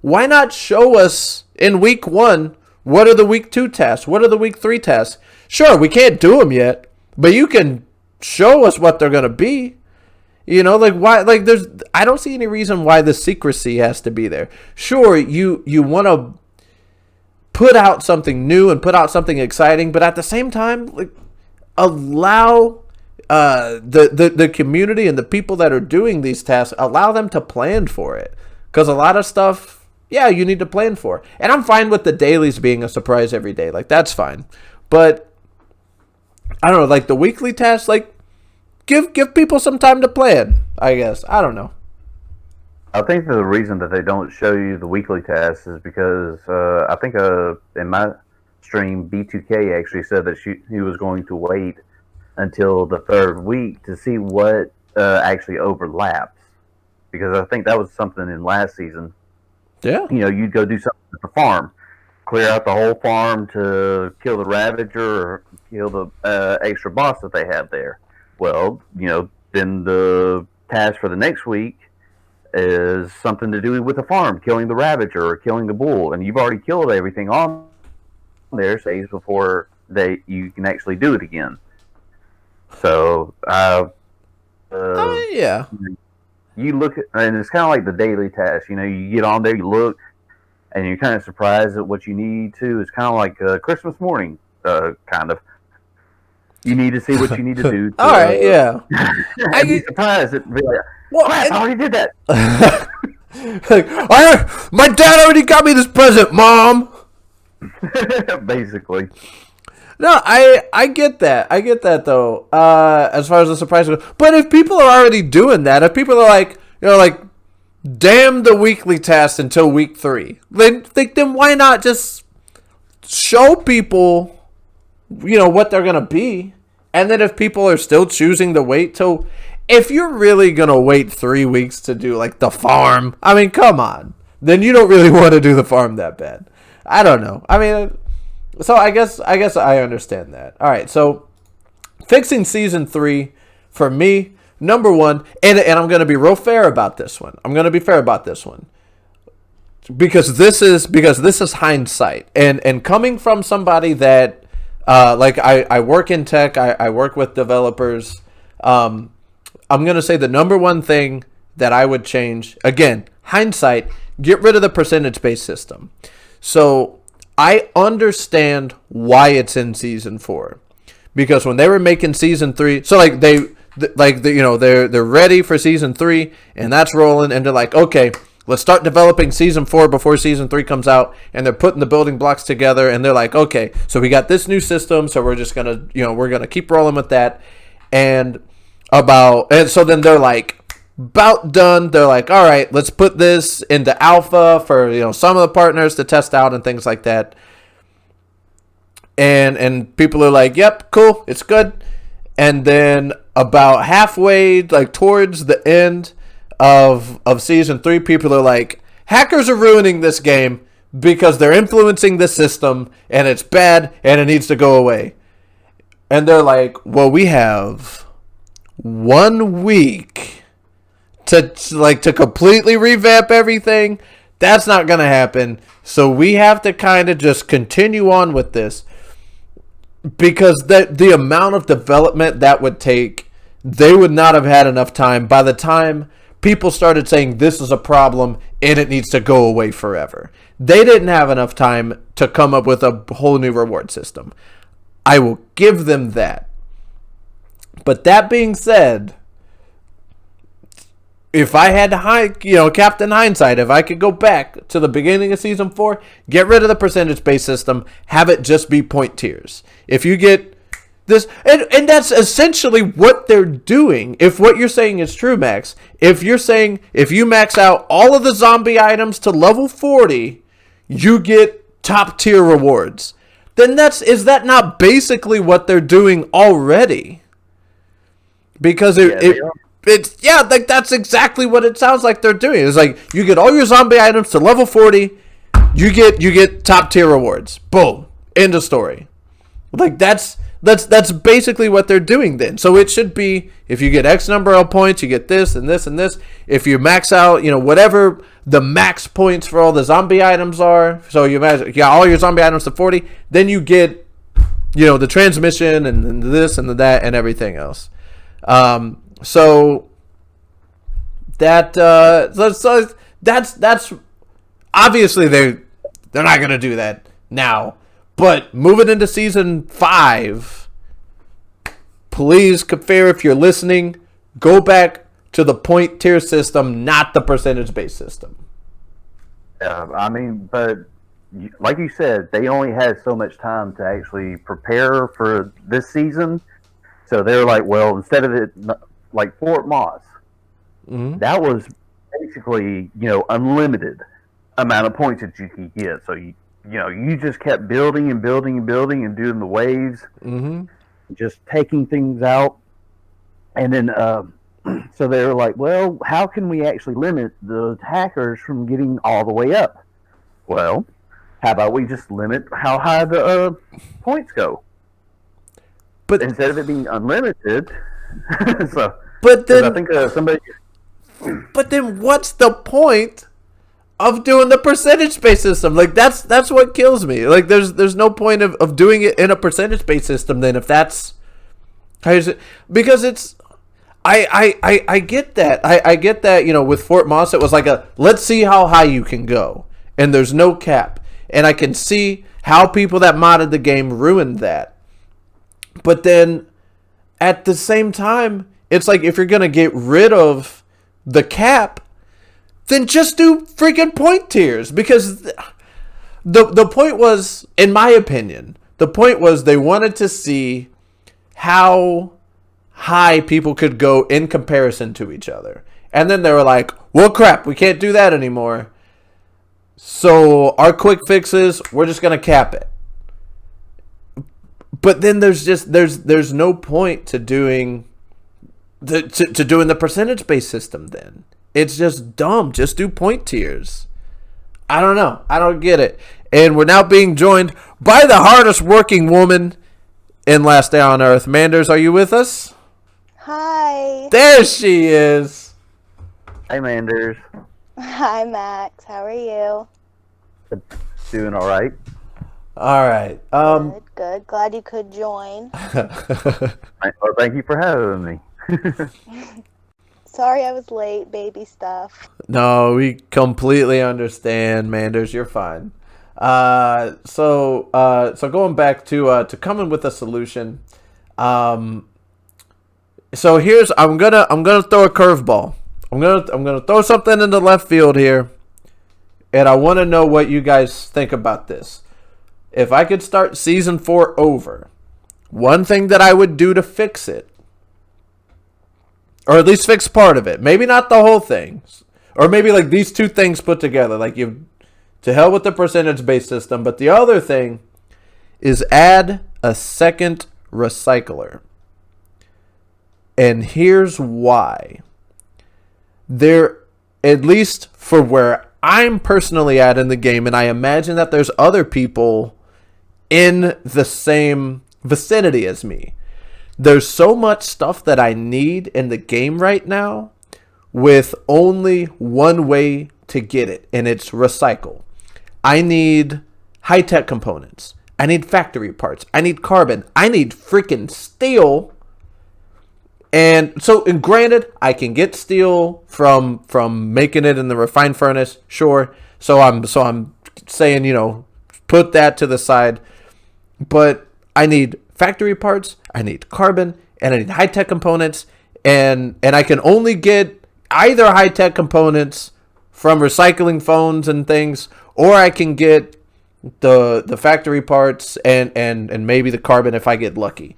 why not show us in week 1 what are the week 2 tasks, what are the week 3 tasks? Sure, we can't do them yet, but you can show us what they're gonna be. Why? I don't see any reason why the secrecy has to be there. Sure, you want to put out something new and put out something exciting, but at the same time, allow the community and the people that are doing these tasks, allow them to plan for it. Because a lot of stuff, you need to plan for. And I'm fine with the dailies being a surprise every day. That's fine. But I don't know, the weekly tasks, give people some time to plan, I guess. I don't know. I think the reason that they don't show you the weekly tasks is because I think in my stream, B2K actually said that he was going to wait until the 3rd week to see what actually overlaps. Because I think that was something in last season. Yeah. You'd go do something at the farm, clear out the whole farm to kill the Ravager or kill the extra boss that they have there. Well, then the task for the next week is something to do with the farm, killing the Ravager or killing the bull, and you've already killed everything on there saves before you can actually do it again. So, yeah. You look at, and it's kind of like the daily task. You get on there, you look, and you're kind of surprised at what you need to. It's kind of like Christmas morning, kind of. You need to see what you need to do. All right, yeah. I'd be surprised. It'd be like, I already did that. My dad already got me this present, Mom. Basically. No, I get that. I get that though. As far as the surprise goes, but if people are already doing that, if people are like, like, damn the weekly test until week 3, then why not just show people, what they're gonna be, and then if people are still choosing to wait till, if you're really gonna wait 3 weeks to do like the farm, I mean, come on, then you don't really want to do the farm that bad. I don't know. I mean. So I guess I understand that. All right, so fixing season 3 for me, number one, and I'm going to be real fair about this one. I'm going to be fair about this one because this is hindsight, and coming from somebody that like I work in tech, I work with developers. I'm going to say the number one thing that I would change, again, hindsight, get rid of the percentage-based system. So I understand why it's in season 4, because when they were making season 3, so like they're ready for season 3 and that's rolling, and they're like, okay, let's start developing season 4 before season 3 comes out, and they're putting the building blocks together, and they're like, okay, so we got this new system, so we're just gonna we're gonna keep rolling with that, and so then they're like, about done. They're like, all right, let's put this into alpha for some of the partners to test out and things like that. And people are like, yep, cool, it's good. And then about halfway, like towards the end of season 3, people are like, hackers are ruining this game because they're influencing the system and it's bad and it needs to go away. And they're like, well, we have 1 week to completely revamp everything. That's not going to happen. So we have to kind of just continue on with this, because the amount of development that would take, they would not have had enough time by the time people started saying this is a problem and it needs to go away forever. They didn't have enough time to come up with a whole new reward system. I will give them that. But that being said, if I had to Captain Hindsight, if I could go back to the beginning of season 4, get rid of the percentage-based system, have it just be point tiers. If you get this, and that's essentially what they're doing. If what you're saying is true, Max, if you're saying if you max out all of the zombie items to level 40, you get top tier rewards. Then is that not basically what they're doing already? Because like that's exactly what it sounds like they're doing. It's like you get all your zombie items to level 40, you get top tier rewards. Boom, end of story. Like that's basically what they're doing then. So it should be, if you get X number of points, you get this and this and this. If you max out, whatever the max points for all the zombie items are, so you got all your zombie items to 40, then you get the transmission and this and that and everything else. So that's obviously they're not gonna do that now. But moving into season 5, please, Kafir, if you're listening, go back to the point tier system, not the percentage based system. Yeah, I mean, but like you said, they only had so much time to actually prepare for this season. So they're like, well, instead of it like Fort Moss, that was basically unlimited amount of points that you could get. So you just kept building and building and building and doing the waves, just taking things out, and then so they were like, well, how can we actually limit the hackers from getting all the way up? Well, how about we just limit how high the points go? But instead of it being unlimited, but then I think somebody. But then, what's the point of doing the percentage-based system? Like that's what kills me. Like there's no point of doing it in a percentage-based system. Then if that's how is it? Because it's I get that. I get that. With Fort Moss, it was like let's see how high you can go, and there's no cap, and I can see how people that modded the game ruined that. But then, at the same time, it's like if you're going to get rid of the cap, then just do freaking point tiers. Because the point was, in my opinion, The point was they wanted to see how high people could go in comparison to each other. And then they were like, well, crap, we can't do that anymore. So our quick fix is we're just going to cap it. But then there's no point to doing doing the percentage-based system then. It's just dumb. Just do point tiers. I don't know. I don't get it. And we're now being joined by the hardest working woman in Last Day on Earth. Manders, are you with us? Hi. There she is. Hey, Manders. Hi, Max. How are you? Doing all right. All right. Good. Glad you could join. Well, thank you for having me. Sorry I was late. Baby stuff. No, we completely understand, Manders. You're fine. So going back to coming with a solution. So here's I'm gonna throw a curveball. I'm gonna throw something into left field here, and I want to know what you guys think about this. If I could start season 4 over, one thing that I would do to fix it, or at least fix part of it, maybe not the whole thing, or maybe like these two things put together, like you, to hell with the percentage-based system, but the other thing is add a second recycler. And here's why. There, at least for where I'm personally at in the game, and I imagine that there's other people in the same vicinity as me. There's so much stuff that I need in the game right now with only one way to get it, and it's recycle. I need high-tech components. I need factory parts. I need carbon. I need freaking steel. And granted, I can get steel from making it in the refined furnace, sure. So I'm saying, put that to the side. But I need factory parts, I need carbon, and I need high-tech components, and I can only get either high-tech components from recycling phones and things, or I can get the factory parts and maybe the carbon if I get lucky.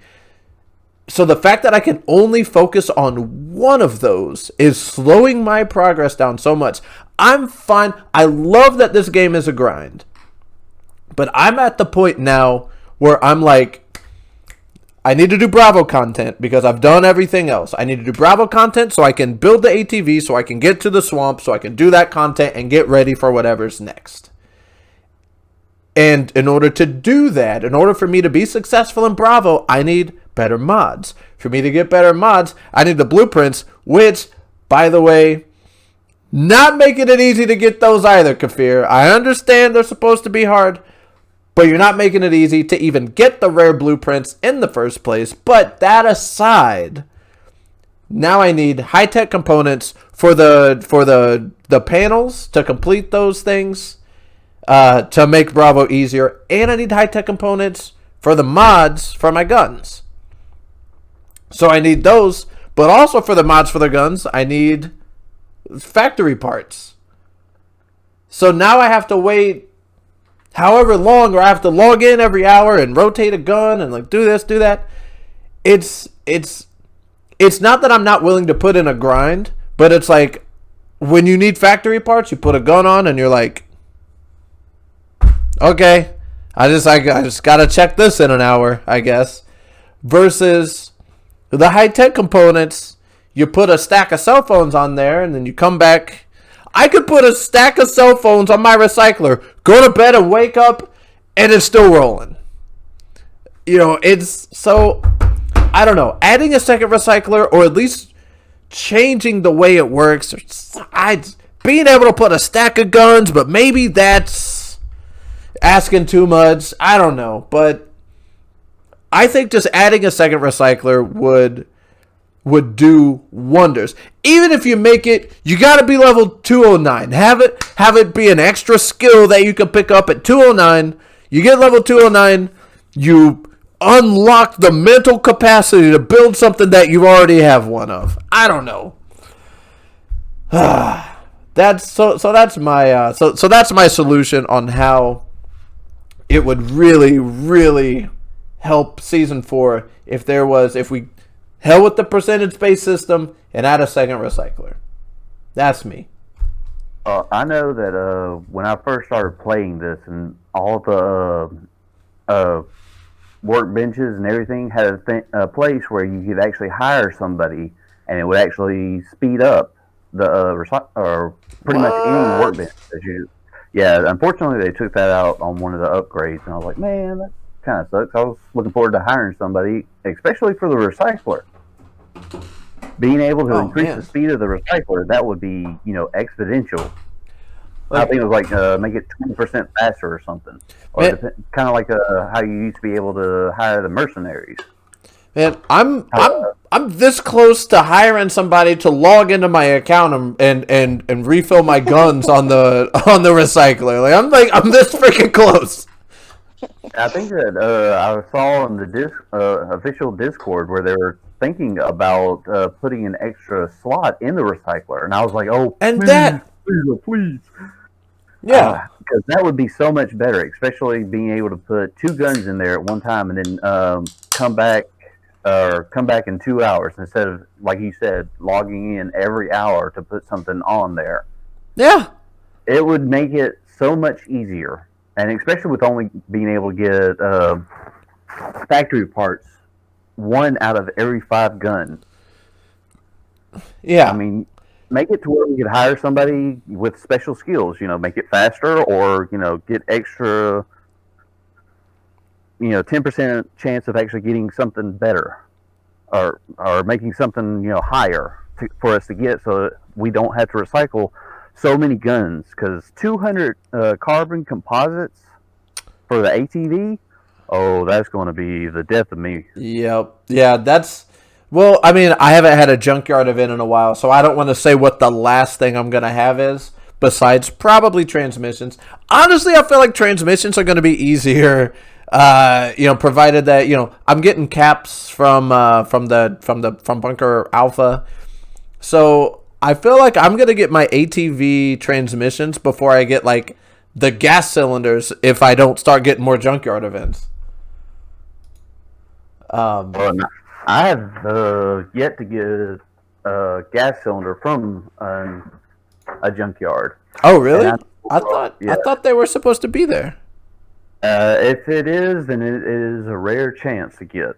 So the fact that I can only focus on one of those is slowing my progress down so much. I'm fine. I love that this game is a grind. But I'm at the point now where I'm like, I need to do Bravo content because I've done everything else. I need to do Bravo content so I can build the ATV, so I can get to the swamp, so I can do that content and get ready for whatever's next. And in order to do that, in order for me to be successful in Bravo, I need better mods. For me to get better mods, I need the blueprints, which, by the way, not making it easy to get those either, Kafir. I understand they're supposed to be hard, but you're not making it easy to even get the rare blueprints in the first place. But that aside, now I need high-tech components for the panels to complete those things, to make Bravo easier, and I need high-tech components for the mods for my guns. So I need those, but also for the mods for the guns, I need factory parts. So now I have to wait however long, or I have to log in every hour and rotate a gun and like do this, do that. It's not that I'm not willing to put in a grind, but it's like when you need factory parts, you put a gun on and you're like, okay, I just gotta check this in an hour, I guess. Versus the high-tech components, you put a stack of cell phones on there and then you come back. I could put a stack of cell phones on my recycler, go to bed and wake up, and it's still rolling. It's so, I don't know, adding a second recycler, or at least changing the way it works, or being able to put a stack of guns, but maybe that's asking too much. I don't know, but I think just adding a second recycler would do wonders. Even if you make it, you got to be level 209. Have it be an extra skill that you can pick up at 209. You get level 209, you unlock the mental capacity to build something that you already have one of. I don't know. That's my solution on how it would really, really help season 4 if we hell with the percentage-based system and add a second recycler. That's me. I know that when I first started playing this, and all the workbenches and everything had a place where you could actually hire somebody, and it would actually speed up the or pretty much any workbench that you. Yeah, unfortunately they took that out on one of the upgrades, and I was like, man, that kind of sucks. I was looking forward to hiring somebody, especially for the recycler. Being able to increase the speed of the recycler, that would be, exponential. I think it was like make it 20% faster or something, or kind of like how you used to be able to hire the mercenaries. Man, I'm this close to hiring somebody to log into my account and refill my guns on the recycler. I'm this freaking close. I think that I saw in the official Discord where they were thinking about putting an extra slot in the recycler, and I was like, "Oh, and please, yeah, because that would be so much better, especially being able to put 2 guns in there at one time and then come back in 2 hours instead of, like you said, logging in every hour to put something on there. Yeah, it would make it so much easier, and especially with only being able to get factory parts 1 out of every 5 guns. Yeah, I mean, make it to where we could hire somebody with special skills. Make it faster, or get extra. 10% chance of actually getting something better, or making something higher for us to get, so that we don't have to recycle so many guns. Because 200 carbon composites for the ATV, that's going to be the death of me. Yep. Yeah, that's... Well, I mean, I haven't had a junkyard event in a while, so I don't want to say what the last thing I'm going to have is, besides probably transmissions. Honestly, I feel like transmissions are going to be easier, provided that, I'm getting caps from Bunker Alpha. So I feel like I'm going to get my ATV transmissions before I get, like, the gas cylinders if I don't start getting more junkyard events. I have yet to get a gas cylinder from a junkyard. Oh, really? I thought they were supposed to be there. If it is, then it is a rare chance to get,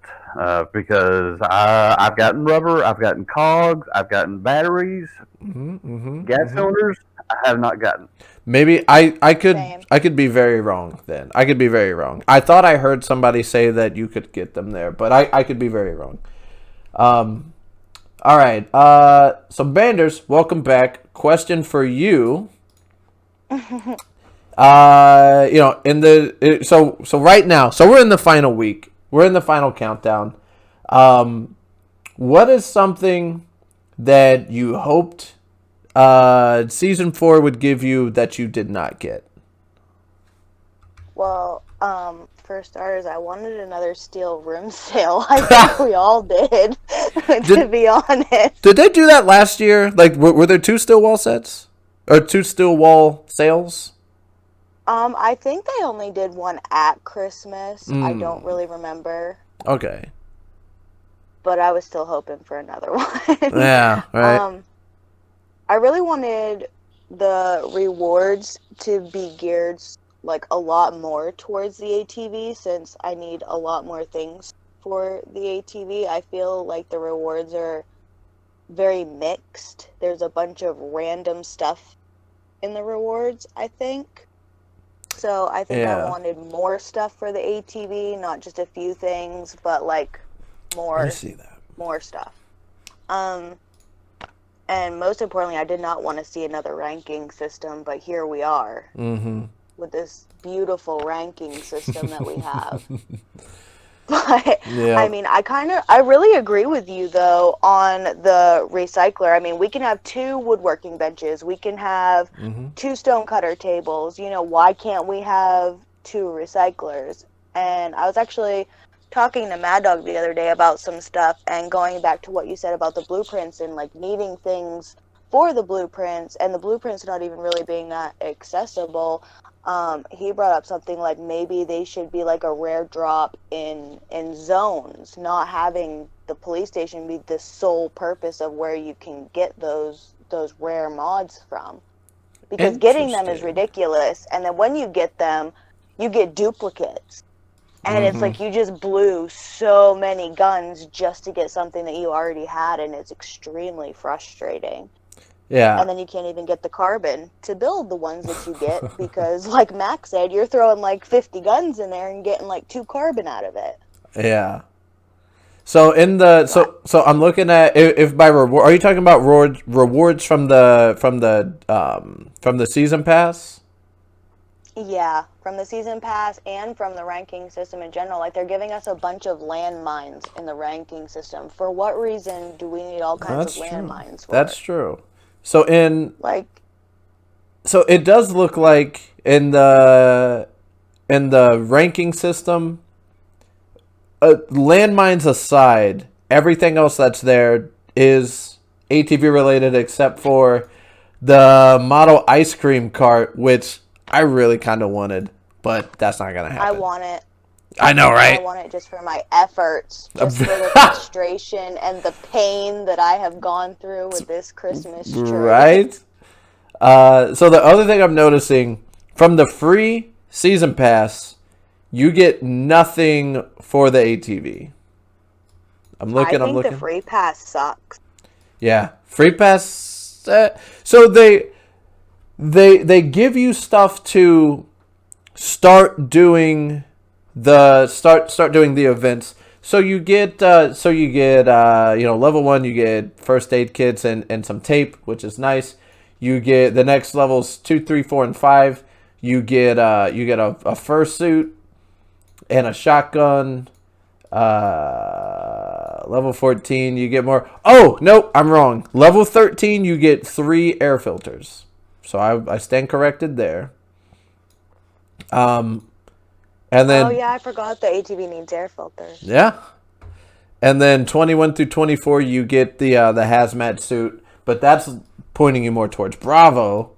because I've gotten rubber, I've gotten cogs, I've gotten batteries, gas cylinders. I have not gotten. Maybe I could be very wrong then. I could be very wrong. I thought I heard somebody say that you could get them there, but I could be very wrong. All right. So Banders, welcome back. Question for you. So right now, so we're in the final week. We're in the final countdown. What is something that you hoped season 4 would give you that you did not get? Well, for starters, I wanted another steel room sale. I think we all did, to be honest. Did they do that last year? Like, were there 2 steel wall sets? Or 2 steel wall sales? I think they only did one at Christmas. I don't really remember. Okay. But I was still hoping for another one. Yeah, right. I really wanted the rewards to be geared like a lot more towards the ATV, since I need a lot more things for the ATV. I feel like the rewards are very mixed. There's a bunch of random stuff in the rewards, I think. So I think I wanted more stuff for the ATV, not just a few things, but like more. I see that. More stuff. And most importantly, I did not want to see another ranking system, but here we are with this beautiful ranking system that we have. But yeah. I mean, I really agree with you though on the recycler. I mean, we can have 2 woodworking benches, we can have 2 stone cutter tables. Why can't we have 2 recyclers? And I was actually talking to Mad Dog the other day about some stuff, and going back to what you said about the blueprints and like needing things for the blueprints, and the blueprints not even really being that accessible, he brought up something like maybe they should be like a rare drop in zones, not having the police station be the sole purpose of where you can get those rare mods from. Because getting them is ridiculous, and then when you get them, you get duplicates. And it's like you just blew so many guns just to get something that you already had, and it's extremely frustrating. Yeah. And then you can't even get the carbon to build the ones that you get because, like Max said, you're throwing like 50 guns in there and getting like 2 carbon out of it. Yeah. So in the so I'm looking at if by reward, are you talking about rewards from the season pass? Yeah, from the season pass and from the ranking system in general. Like, they're giving us a bunch of landmines in the ranking system. For what reason do we need all kinds of landmines for? That's true. So so it does look like in the ranking system, landmines aside, everything else that's there is ATV related except for the model ice cream cart, which I really kind of wanted, but that's not going to happen. I want it. I know, right? I want it just for my efforts, just for the frustration and the pain that I have gone through with this Christmas tree. Right? So the other thing I'm noticing, from the free season pass, you get nothing for the ATV. I'm looking. I think the free pass sucks. Yeah, free pass. So they give you stuff to start doing doing the events. So you get level 1, you get first aid kits and some tape, which is nice. You get the next levels 2, 3, 4, and 5. You get a fursuit and a shotgun. Level 14, you get more. Oh no, I'm wrong. Level 13, you get 3 air filters. So I stand corrected there. And then, oh yeah, I forgot the ATV needs air filters. Yeah. And then 21 through 24, you get the hazmat suit, but that's pointing you more towards Bravo.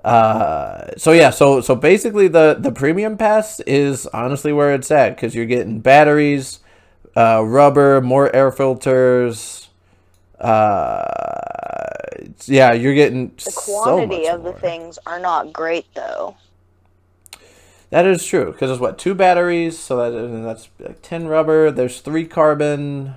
So basically the premium pass is honestly where it's at, because you're getting batteries, rubber, more air filters. You're getting the quantity so much of the things are not great though. That is true, because there's 2 batteries, so that's like 10 rubber. There's 3 carbon.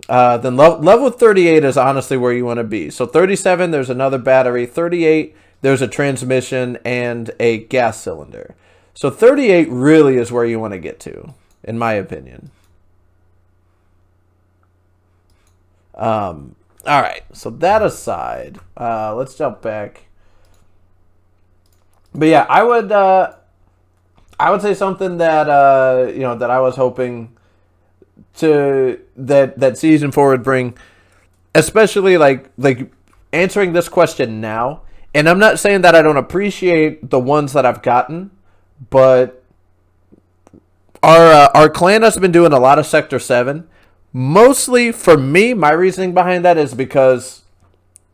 Then level 38 is honestly where you want to be. So 37, there's another battery. 38, there's a transmission and a gas cylinder. So 38 really is where you want to get to, in my opinion. All right, so that aside, let's jump back. But yeah, I would say something that that I was hoping that season 4 would bring, especially like answering this question now. And I'm not saying that I don't appreciate the ones that I've gotten, but our clan has been doing a lot of Sector 7. Mostly for me, my reasoning behind that is because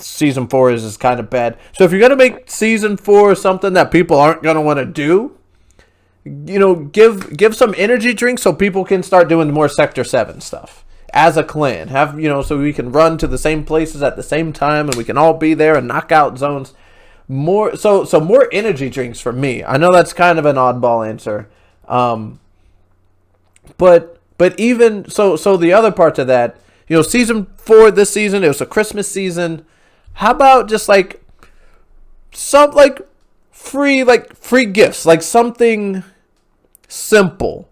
Season 4 is kind of bad. So if you're going to make Season 4 something that people aren't going to want to do, give some energy drinks so people can start doing more Sector 7 stuff as a clan. Have, so we can run to the same places at the same time and we can all be there and knock out zones. More energy drinks for me. I know that's kind of an oddball answer. But even so the other part to that, Season 4 this season, it was a Christmas season. How about just some free gifts, like something simple,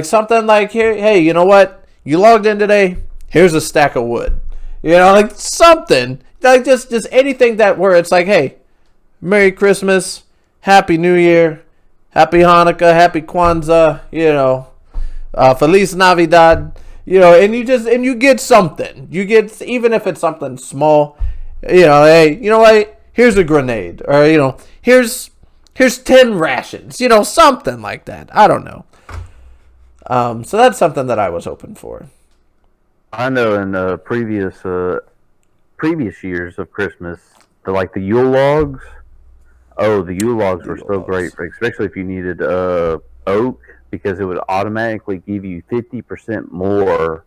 something like, hey, you know what? You logged in today. Here's a stack of wood, something like just anything where it's like, hey, Merry Christmas, Happy New Year, Happy Hanukkah, Happy Kwanzaa, Feliz Navidad. And you get something. You get, even if it's something small, hey, you know what? Here's a grenade, or here's 10 rations, something like that. I don't know. So that's something that I was hoping for. I know in previous previous years of Christmas, the Yule logs. Oh, the Yule logs were so great, especially if you needed oak, because it would automatically give you 50% more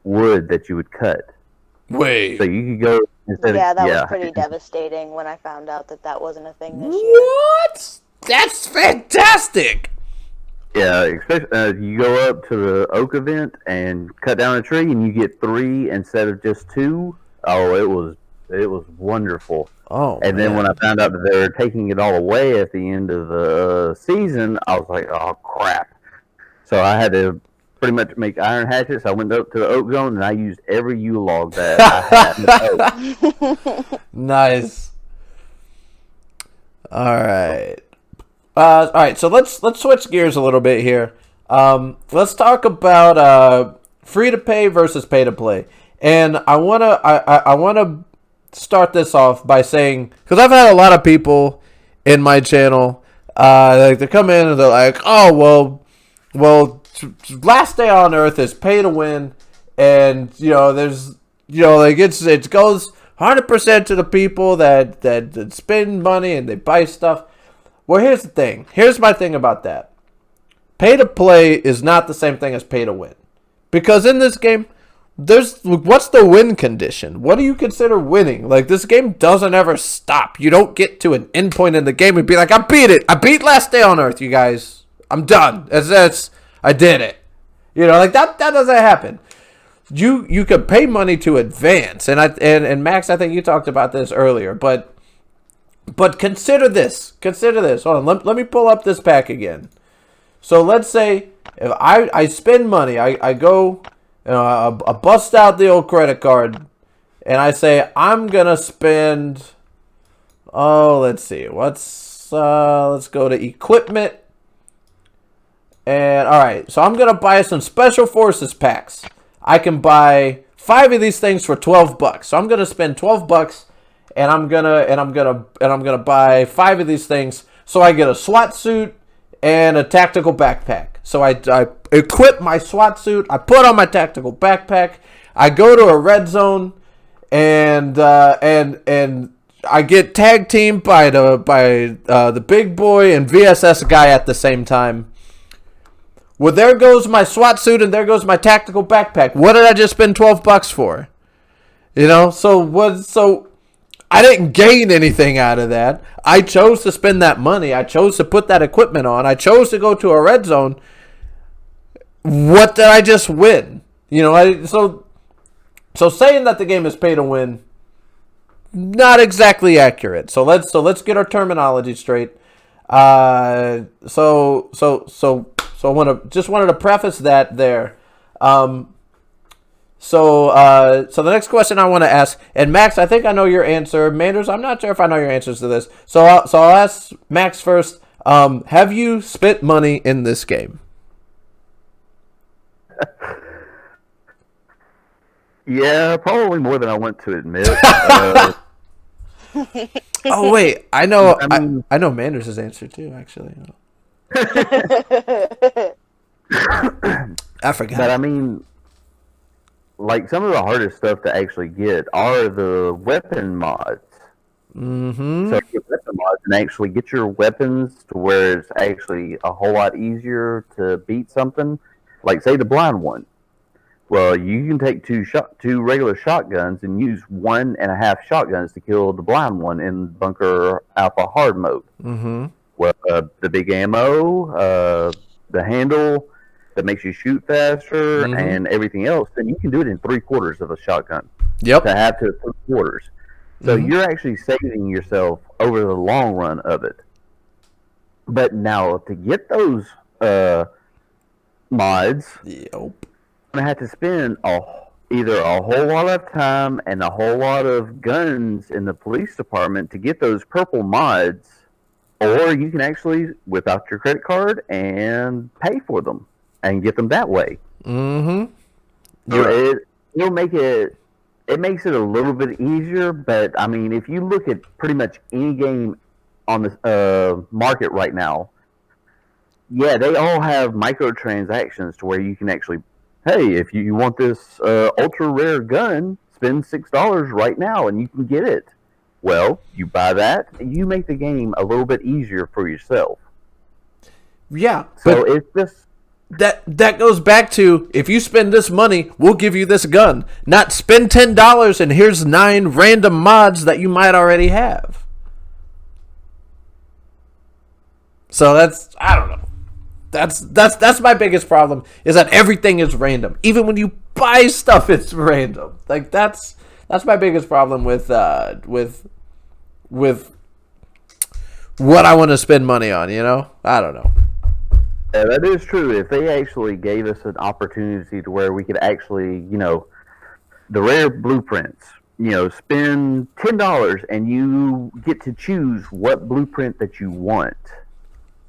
wood that you would cut. Wait. So you could go instead Yeah, of that was pretty devastating when I found out that wasn't a thing this year. What? That's fantastic. Yeah, especially you go up to the oak event and cut down a tree, and you get 3 instead of just 2. Oh, it was wonderful. Oh, and then man. when I found out that they were taking it all away at the end of the season, I was like, oh crap! So I had to pretty much make iron hatchets. I went up to the oak zone and I used every Yule log that I had. Nice. All right. All right. So let's switch gears a little bit here. Let's talk about free to pay versus pay to play. And I wanna start this off by saying, because I've had a lot of people in my channel, they come in and they're like, oh well, last day on Earth is pay to win, and there's like it goes 100% to the people that spend money and they buy stuff. Well, here's the thing. Here's my thing about that. Pay to play is not the same thing as pay to win, because in this game, what's the win condition? What do you consider winning? Like, this game doesn't ever stop. You don't get to an end point in the game and be like, I beat it. I beat Last Day on Earth, you guys. I'm done. I did it. Like that doesn't happen. You could pay money to advance, and Max, I think you talked about this earlier, but consider this. Hold on, let me pull up this pack again. So let's say if I spend money, I go. I bust out the old credit card, and I say I'm gonna spend. Oh, let's see. Let's go to equipment, and all right. So I'm gonna buy some Special Forces packs. I can buy 5 of these things for $12. So I'm gonna spend $12, and I'm gonna buy 5 of these things. So I get a SWAT suit and a tactical backpack. So I equip my SWAT suit. I put on my tactical backpack. I go to a red zone, and I get tag teamed by the big boy and VSS guy at the same time. Well, there goes my SWAT suit and there goes my tactical backpack. What did I just spend $12 for? So I didn't gain anything out of that. I chose to spend that money. I chose to put that equipment on. I chose to go to a red zone. What did I just win? So saying that the game is pay to win, not exactly accurate. So let's get our terminology straight. So I wanted to preface that there. So the next question I want to ask, and Max, I think I know your answer. Manders, I'm not sure if I know your answers to this. So I'll ask Max first. Have you spent money in this game? Yeah, probably more than I want to admit. Oh wait, I know. I know Manders' answer too. Actually, I forgot. But I mean, like, some of the hardest stuff to actually get are the weapon mods. Mm-hmm. So get weapon mods and actually get your weapons to where it's actually a whole lot easier to beat something. Like, say, the blind one. Well, you can take two regular shotguns and use 1.5 shotguns to kill the blind one in Bunker Alpha Hard mode. Mm-hmm. Well, the big ammo, the handle that makes you shoot faster, Mm-hmm. and everything else, then you can do it in 3/4 of a shotgun. Yep. To have to 3/4. So Mm-hmm. you're actually saving yourself over the long run of it. But now, to get those mods, Yep. going to have to spend either a whole lot of time and a whole lot of guns in the police department to get those purple mods, or you can actually whip out your credit card and pay for them and get them that way. Mm-hmm. So it'll make it makes it a little bit easier, but I mean, if you look at pretty much any game on the market right now, yeah, they all have microtransactions to where you can actually, hey, if you want this ultra rare gun, spend $6 right now and you can get it. Well, you buy that, and you make the game a little bit easier for yourself. Yeah. So it's just that goes back to, if you spend this money, we'll give you this gun. Not spend $10 and here's 9 random mods that you might already have. So I don't know. That's my biggest problem, is that everything is random. Even when you buy stuff, it's random. Like that's my biggest problem with what I want to spend money on, you know? I don't know. Yeah, that is true. If they actually gave us an opportunity to where we could actually, the rare blueprints, spend $10 and you get to choose what blueprint that you want.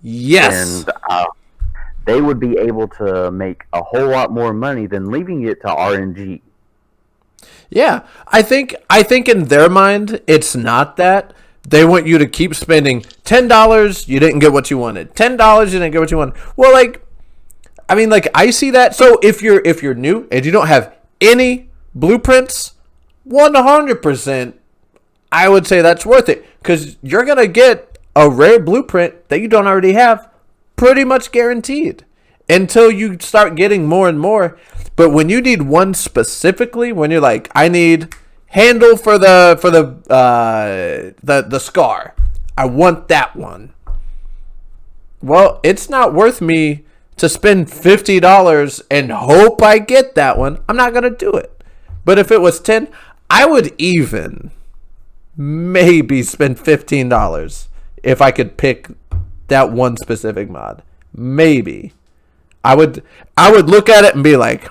Yes. And they would be able to make a whole lot more money than leaving it to RNG. Yeah, I think in their mind, it's not that. They want you to keep spending $10. You didn't get what you wanted. $10. You didn't get what you wanted. Well, I see that. So if you're new and you don't have any blueprints, 100%, I would say that's worth it, because you're gonna get a rare blueprint that you don't already have, pretty much guaranteed, until you start getting more and more. But when you need one specifically, when you're like, I need handle for the scar, I want that one. Well, it's not worth me to spend $50 and hope I get that one. I'm not gonna do it. But if it was 10, I would even maybe spend $15 if I could pick that one specific mod. Maybe. I would look at it and be like,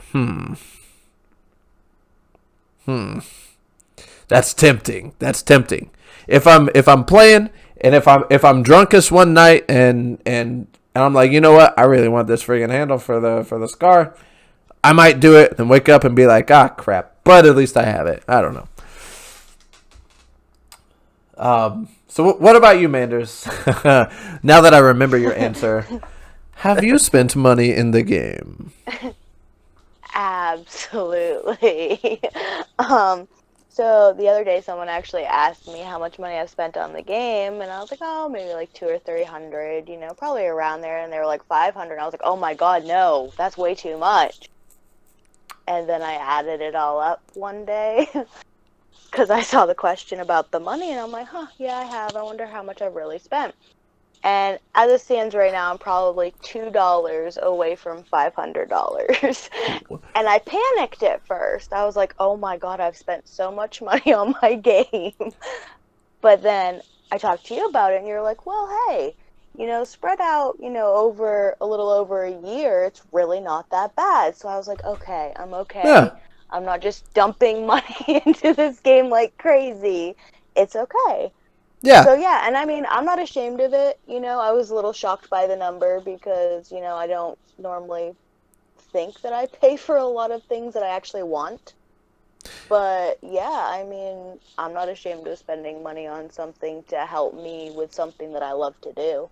That's tempting. If I'm playing and if I'm drunkest one night and I'm like, you know what, I really want this friggin' handle for the scar, I might do it and wake up and be like, crap. But at least I have it. I don't know. So what about you, Manders? Now that I remember your answer, have you spent money in the game? Absolutely. So the other day, someone actually asked me how much money I've spent on the game, and I was like, oh, maybe like $200 or $300, probably around there. And they were like $500. I was like, oh my god, no, that's way too much. And then I added it all up one day because I saw the question about the money, and I'm like, yeah, I have. I wonder how much I've really spent. And as it stands right now, I'm probably $2 away from $500. And I panicked at first. I was like, oh my god, I've spent so much money on my game. But then I talked to you about it, and you're like, well, hey, spread out, over a little over a year, it's really not that bad. So I was like, okay, I'm okay. Yeah. I'm not just dumping money into this game like crazy. It's okay. Yeah. So yeah, and I mean, I'm not ashamed of it. I was a little shocked by the number because, I don't normally think that I pay for a lot of things that I actually want. But yeah, I mean, I'm not ashamed of spending money on something to help me with something that I love to do.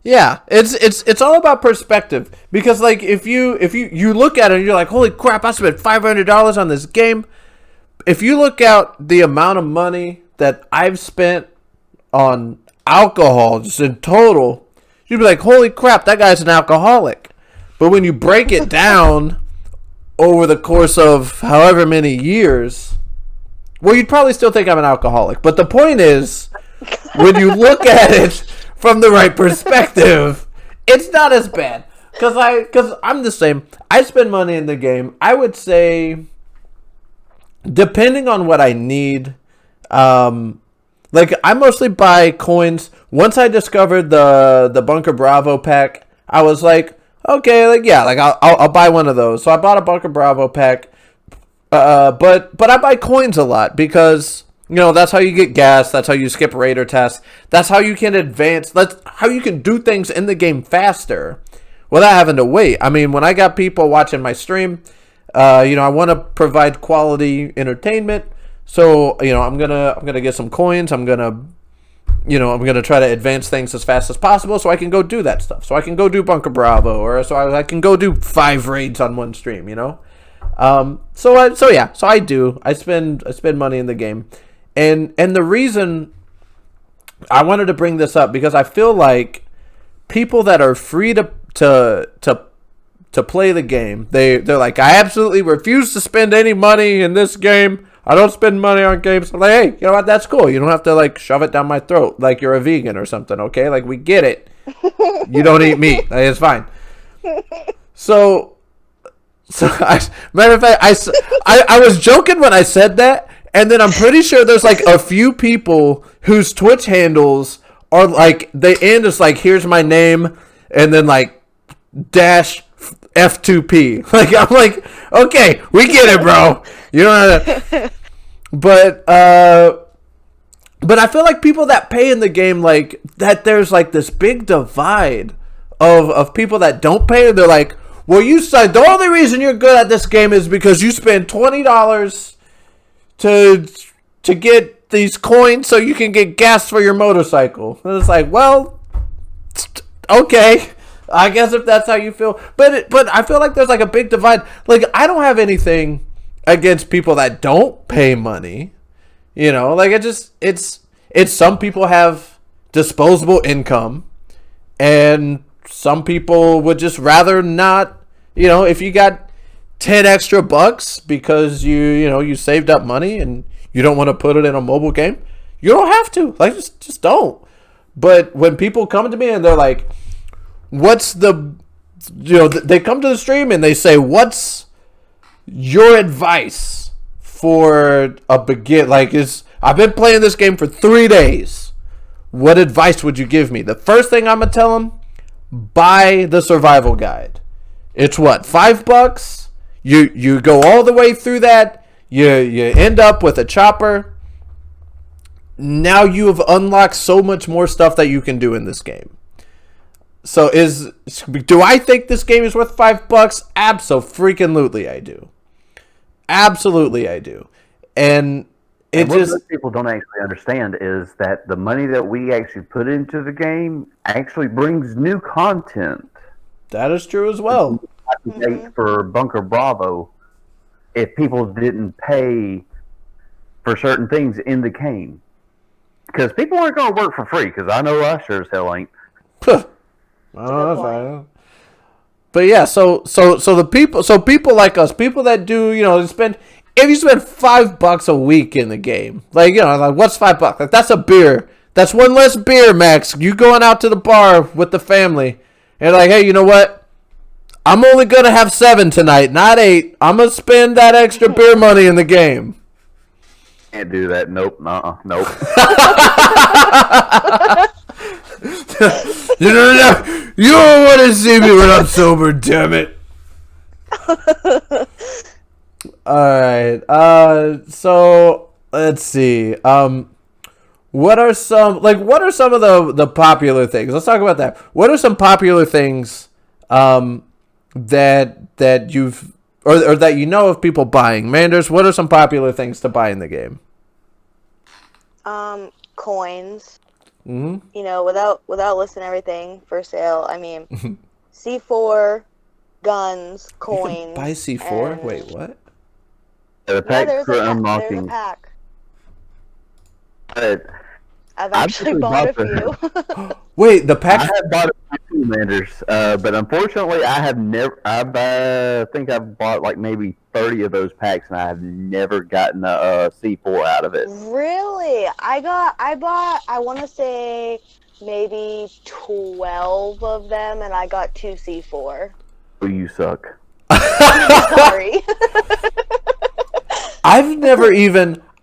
Yeah, it's all about perspective, because if you look at it and you're like, holy crap, I spent $500 on this game. If you look out the amount of money that I've spent on alcohol just in total, you'd be like, holy crap, that guy's an alcoholic. But when you break it down over the course of however many years, well, you'd probably still think I'm an alcoholic. But the point is, when you look at it from the right perspective, it's not as bad. Because I'm the same. I spend money in the game. I would say, depending on what I need, I mostly buy coins. Once I discovered the Bunker Bravo pack, I was like, okay, I'll buy one of those. So I bought a Bunker Bravo pack. But I buy coins a lot because, that's how you get gas. That's how you skip raider tests. That's how you can advance. That's how you can do things in the game faster without having to wait. I mean, when I got people watching my stream, I want to provide quality entertainment. So, I'm gonna get some coins. I'm gonna try to advance things as fast as possible so I can go do that stuff. So I can go do Bunker Bravo, or so I can go do 5 raids on one stream, So I do. I spend money in the game, and the reason I wanted to bring this up because I feel like people that are free to play the game, they're like, I absolutely refuse to spend any money in this game. I don't spend money on games. I'm like, hey, you know what? That's cool. You don't have to like shove it down my throat like you're a vegan or something. Okay, like we get it. You don't eat meat. Like, it's fine. So matter of fact, I was joking when I said that, and then I'm pretty sure there's like a few people whose Twitch handles are like they end is like, here's my name, and then like dash F2P. Like I'm like, okay, we get it, bro. You don't have to. But I feel like people that pay in the game, like that, there's like this big divide of people that don't pay. They're like, well, you said the only reason you're good at this game is because you spend $20 to get these coins so you can get gas for your motorcycle. And it's like, well, okay, I guess if that's how you feel. But I feel like there's like a big divide. Like I don't have anything against people that don't pay money. You know, like it's some people have disposable income, and some people would just rather not. You know, if you got 10 extra bucks because you saved up money and you don't want to put it in a mobile game, you don't have to. Like just don't. But when people come to me and they're like, what's the, they come to the stream and they say, what's your advice for a begin? Like, I've been playing this game for 3 days. What advice would you give me? The first thing I'm going to tell them, buy the survival guide. It's what, $5? You go all the way through that. You end up with a chopper. Now you have unlocked so much more stuff that you can do in this game. So do I think this game is worth $5? Absolutely I do. Absolutely I do. And what most people don't actually understand is that the money that we actually put into the game actually brings new content. That is true as well. For Bunker Bravo, if people didn't pay for certain things in the game, because people aren't going to work for free. Because I know I sure as hell ain't. But yeah, so the people like us, people that do, spend. If you spend $5 a week in the game, like what's $5? Like that's a beer. That's one less beer, Max. You going out to the bar with the family, and like, hey, you know what? I'm only gonna have 7 tonight, not 8. I'm gonna spend that extra beer money in the game. Can't do that. Nope. Nope. You don't want to see me when I'm sober, damn it. Alright, so let's see. What are some of the popular things? Let's talk about that. What are some popular things that you've or that you know of people buying? Manders, what are some popular things to buy in the game? Coins. Mm-hmm. Without listing everything for sale. I mean, C4, guns, coins. You can buy C4? Wait, what? The pack for unlocking. There's a pack. But I've actually bought a few. Wait, the pack. I have bought a few Commanders, but unfortunately, I have never. I think I've bought like maybe 30 of those packs, and I have never gotten a C4 out of it. Really? I bought. I want to say maybe 12 of them, and I got 2 C4. Oh, you suck. Sorry.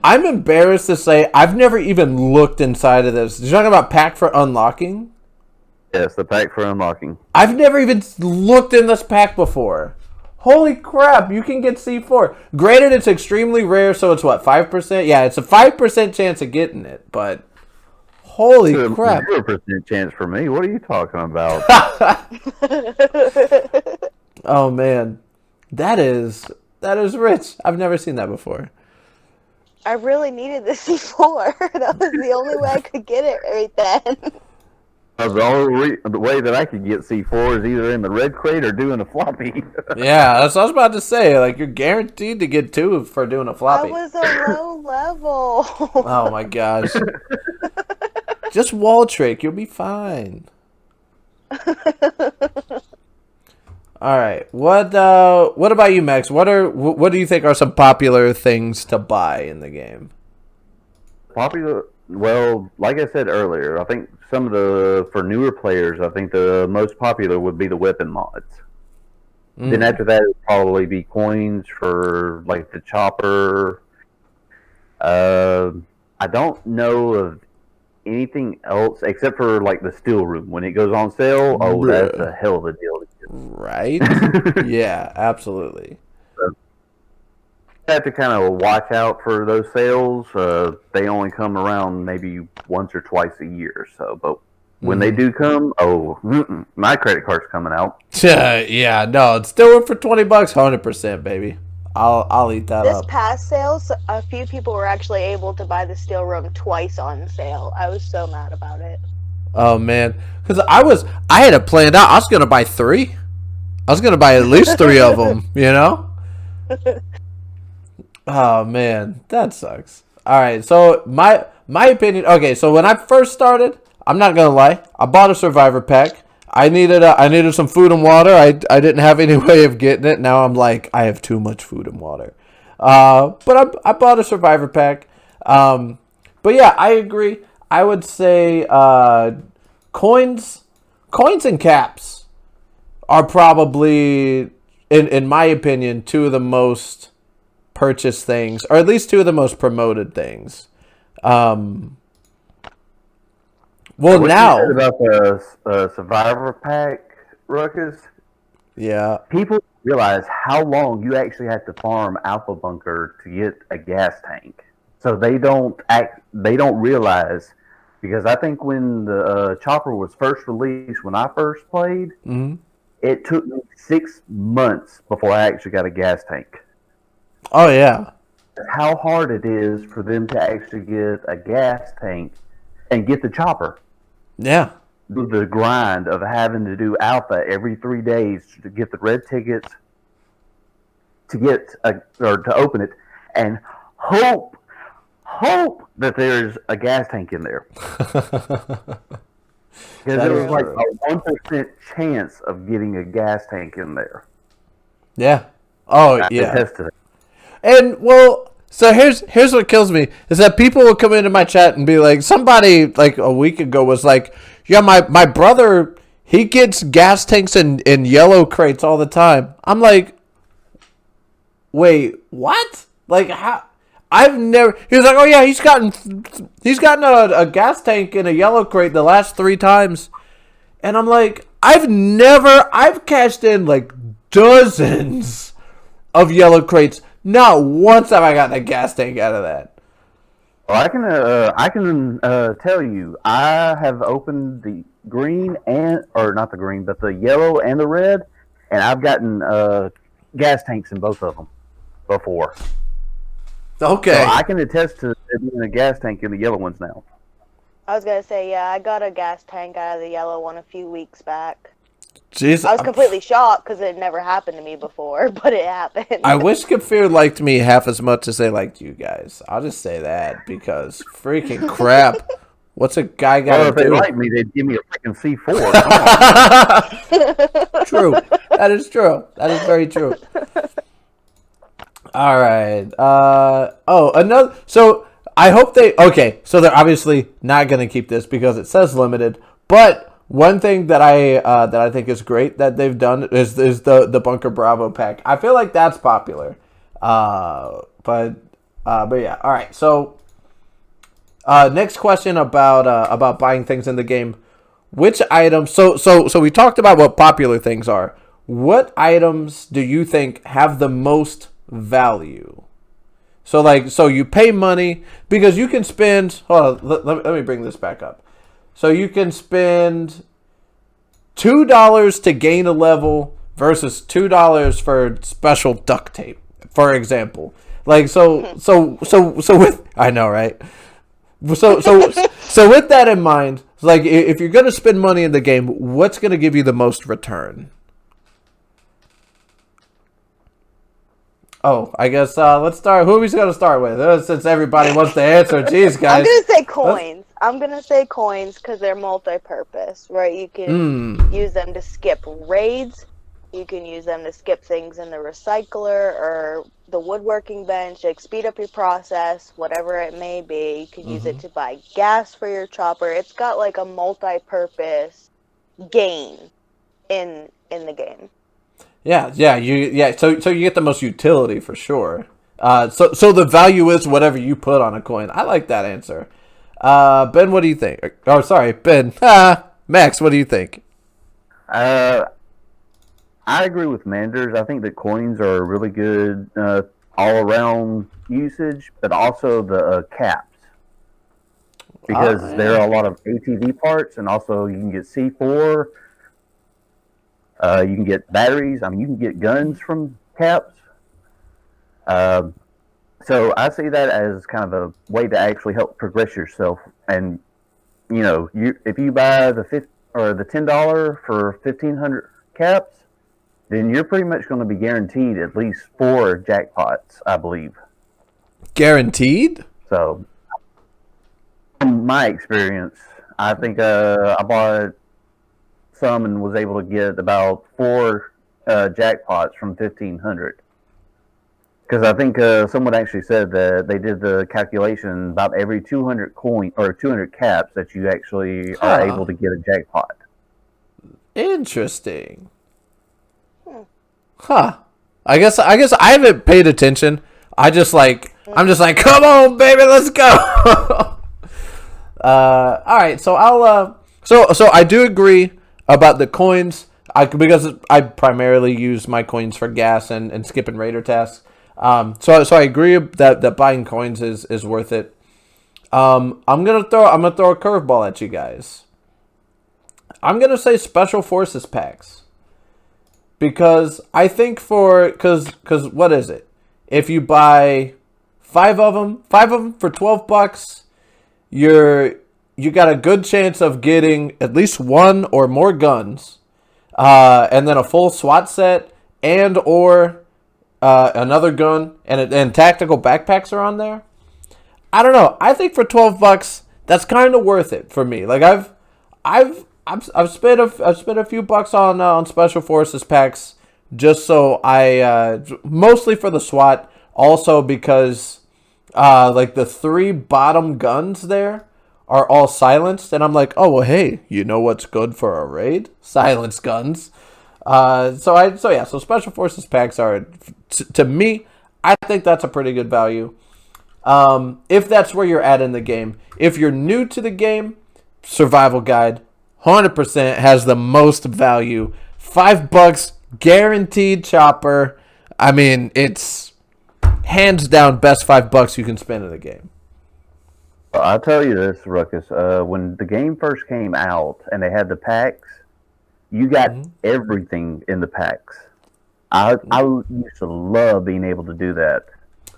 I'm embarrassed to say I've never even looked inside of this. You're talking about pack for unlocking? Yes, the pack for unlocking. I've never even looked in this pack before. Holy crap, you can get C4. Granted, it's extremely rare, so it's what, 5%? Yeah, it's a 5% chance of getting it, but holy crap. 0% chance for me. What are you talking about? Oh, man. That is rich. I've never seen that before. I really needed the C4. That was the only way I could get it right then. The way that I could get C4 is either in the red crate or doing a floppy. Yeah, that's what I was about to say. Like, you're guaranteed to get 2 for doing a I floppy. was a low level. Oh my gosh. Just wall trick, you'll be fine. All right. What about you, Max? What do you think are some popular things to buy in the game? Popular. Well, like I said earlier, I think for newer players, I think the most popular would be the weapon mods. Then after that, it would probably be coins for like the chopper. I don't know of anything else except for like the steel room. When it goes on sale, oh, that's a hell of a deal. Right? Yeah, absolutely. Have to kind of watch out for those sales. They only come around maybe once or twice a year or so. But when they do come, my credit card's coming out. Yeah, no, it's still for $20, 100%, baby. I'll eat that up. This past sales, a few people were actually able to buy the steel room twice on sale. I was so mad about it. Oh man, because I had it planned out. I was gonna buy 3. I was gonna buy at least 3 of them. You know. Oh man, that sucks. All right, so my opinion. Okay, so when I first started, I'm not gonna lie, I bought a survivor pack. I needed some food and water. I didn't have any way of getting it. Now I'm like, I have too much food and water. But I bought a survivor pack. But yeah, I agree. I would say coins and caps are probably, in my opinion, 2 of the most purchased things, or at least 2 of the most promoted things. Well, what now you said about the survivor pack, Ruckus. Yeah. People realize how long you actually have to farm Alpha Bunker to get a gas tank. So they don't realize, because I think when the chopper was first released, when I first played, it took me 6 months before I actually got a gas tank. Oh yeah. How hard it is for them to actually get a gas tank and get the chopper. Yeah. The grind of having to do alpha every 3 days to get the red tickets, to open it, and hope that there's a gas tank in there. Because there was like a 1% chance of getting a gas tank in there. Yeah. Oh I yeah. attest to that. And well, so here's what kills me is that people will come into my chat and be like, somebody like a week ago was like, yeah, my brother, he gets gas tanks in yellow crates all the time. I'm like, wait, what? Like how? I've never. He was like, oh yeah, he's gotten a gas tank in a yellow crate the last 3 times, and I'm like, I've cashed in like dozens of yellow crates. Not once have I gotten a gas tank out of that. Well, I can tell you, I have opened the green or not the green, but the yellow and the red, and I've gotten gas tanks in both of them before. Okay. So I can attest to there being a gas tank in the yellow ones now. I was gonna say, yeah, I got a gas tank out of the yellow one a few weeks back. Jeez, I was completely shocked because it never happened to me before, but it happened. I wish Kafir liked me half as much as they liked you guys. I'll just say that because freaking crap. What's a guy got to do? Well, if they liked me, they'd give me a freaking C4. True. That is true. That is very true. All right. Another. So I hope okay. So they're obviously not going to keep this because it says limited. But one thing that I think is great that they've done is the Bunker Bravo pack. I feel like that's popular. But yeah. All right. So next question about buying things in the game. Which items? So we talked about what popular things are. What items do you think have the most value? So you pay money because you can spend. Hold on, let me bring this back up. So you can spend $2 to gain a level versus $2 for special duct tape, for example. Like so with I know, right? So with that in mind, So like, if you're gonna spend money in the game, what's gonna give you the most return? Oh, I guess let's start. Who are we gonna start with? Since everybody wants to answer, jeez, I'm guys. gonna say coins. I'm gonna say coins because they're multi-purpose, right? You can use them to skip raids. You can use them to skip things in the recycler or the woodworking bench, like speed up your process, whatever it may be. You can use it to buy gas for your chopper. It's got like a multi-purpose gain in the game. Yeah. So you get the most utility for sure. So the value is whatever you put on a coin. I like that answer. Ben, what do you think? Oh, sorry, Ben. Max, what do you think? I agree with Manders. I think that coins are a really good all-around usage, but also the caps, because there are a lot of ATV parts, and also you can get C4. You can get batteries. I mean, you can get guns from caps. So I see that as kind of a way to actually help progress yourself. And if you buy the $10 for 1,500 caps, then you're pretty much going to be guaranteed at least 4 jackpots, I believe. Guaranteed? So, from my experience, I think I bought some and was able to get about 4 jackpots from 1,500. Because I think someone actually said that they did the calculation about every 200 coin or 200 caps that you actually are able to get a jackpot. Interesting. Huh. I guess I haven't paid attention. I'm just like, come on, baby, let's go. All right, so so I do agree about the coins. Because I primarily use my coins for gas and skipping raider tasks. So I agree that buying coins is worth it. I'm gonna throw a curveball at you guys. I'm gonna say special forces packs. Because I think because what is it? If you buy 5 of them for $12, you got a good chance of getting at least 1 or more guns, and then a full SWAT set or another gun, and tactical backpacks are on there. I don't know. I think for $12, that's kind of worth it for me. Like I've spent a few bucks on special forces packs just so I mostly for the SWAT, also because like the 3 bottom guns there are all silenced, and I'm like, oh well, hey, you know what's good for a raid? Silenced guns. So special forces packs are to me, I think that's a pretty good value. If that's where you're at in the game. If you're new to the game, survival guide 100% has the most value. $5 guaranteed chopper. I mean, it's hands down best $5 you can spend in the game. I'll tell you this, Ruckus. When the game first came out and they had the packs, you got everything in the packs. I used to love being able to do that.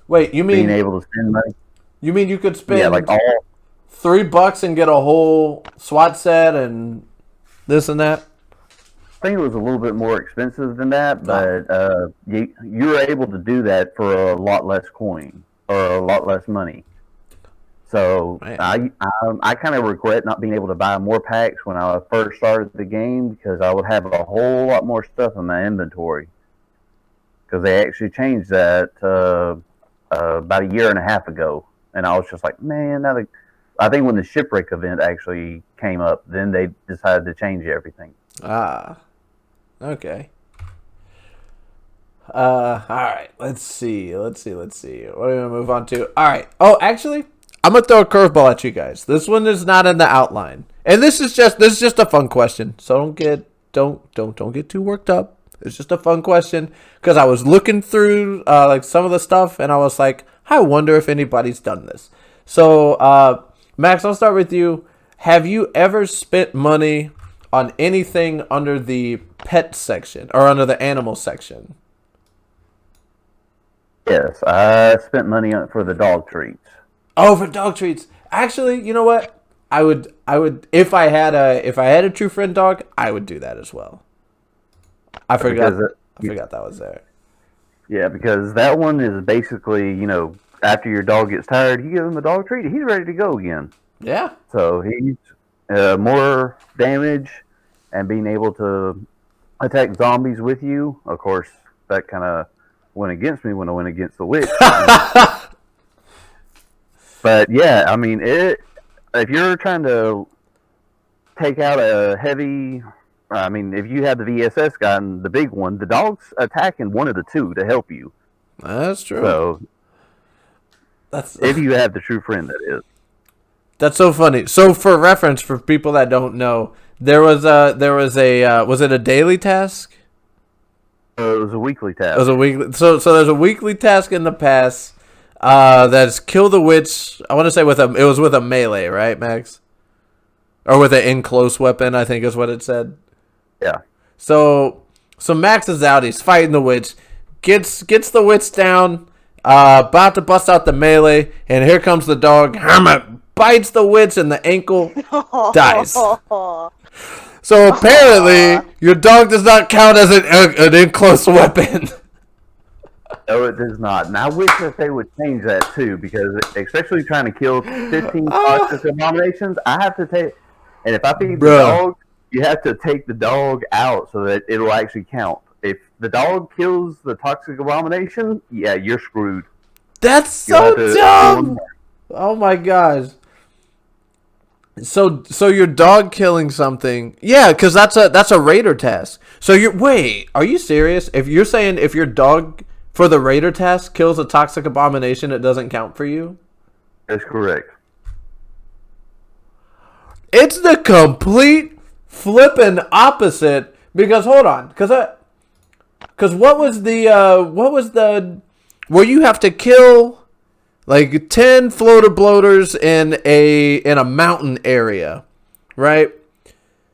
Wait, you mean being able to spend money? You mean you could spend like all $3 and get a whole SWAT set and this and that? I think it was a little bit more expensive than that, but you were able to do that for a lot less coin or a lot less money. So I kind of regret not being able to buy more packs when I first started the game, because I would have a whole lot more stuff in my inventory. Because they actually changed that about 1.5 years ago, and I was just like, man, I think when the shipwreck event actually came up, then they decided to change everything. Okay. All right. Let's see. What are we gonna move on to? All right. Oh, actually, I'm gonna throw a curveball at you guys. This one is not in the outline, and this is just a fun question. So don't get too worked up. It's just a fun question because I was looking through like some of the stuff, and I was like, I wonder if anybody's done this. So, Max, I'll start with you. Have you ever spent money on anything under the pet section or under the animal section? Yes, I spent money for the dog treats. Oh, for dog treats. Actually, you know what? I would if I had a true friend dog, I would do that as well. I forgot that was there. Yeah, because that one is basically, after your dog gets tired, you give him a dog treat, he's ready to go again. Yeah. So he's more damage and being able to attack zombies with you. Of course, that kind of went against me when I went against the witch. But yeah, I mean, if you're trying to take out a heavy, I mean, if you have the VSS gun, the big one, the dog's attacking one of the two to help you. That's true. So if you have the true friend, that is. That's so funny. So for reference, for people that don't know, was it a daily task? It was a weekly task. It was a weekly. So there's a weekly task in the past. That's kill the witch. I want to say it was with a melee, right, Max? Or with an in close weapon, I think is what it said. Yeah. So Max is out. He's fighting the witch. Gets the witch down. About to bust out the melee, and here comes the dog. Bites the witch in the ankle. Dies. So apparently, your dog does not count as an in close weapon. No, it does not. And I wish that they would change that too, because especially trying to kill 15 toxic abominations, I have to take. And if I feed the dog, you have to take the dog out so that it'll actually count. If the dog kills the toxic abomination, yeah, you're screwed. That's so dumb. Oh my gosh. So your dog killing something, yeah, because that's a raider task. So are you serious? If you're saying if your dog for the raider task kills a toxic abomination, it doesn't count for you? That's correct. It's the complete flipping opposite. Because hold on, because what was the where you have to kill like 10 floater bloaters in a mountain area, right?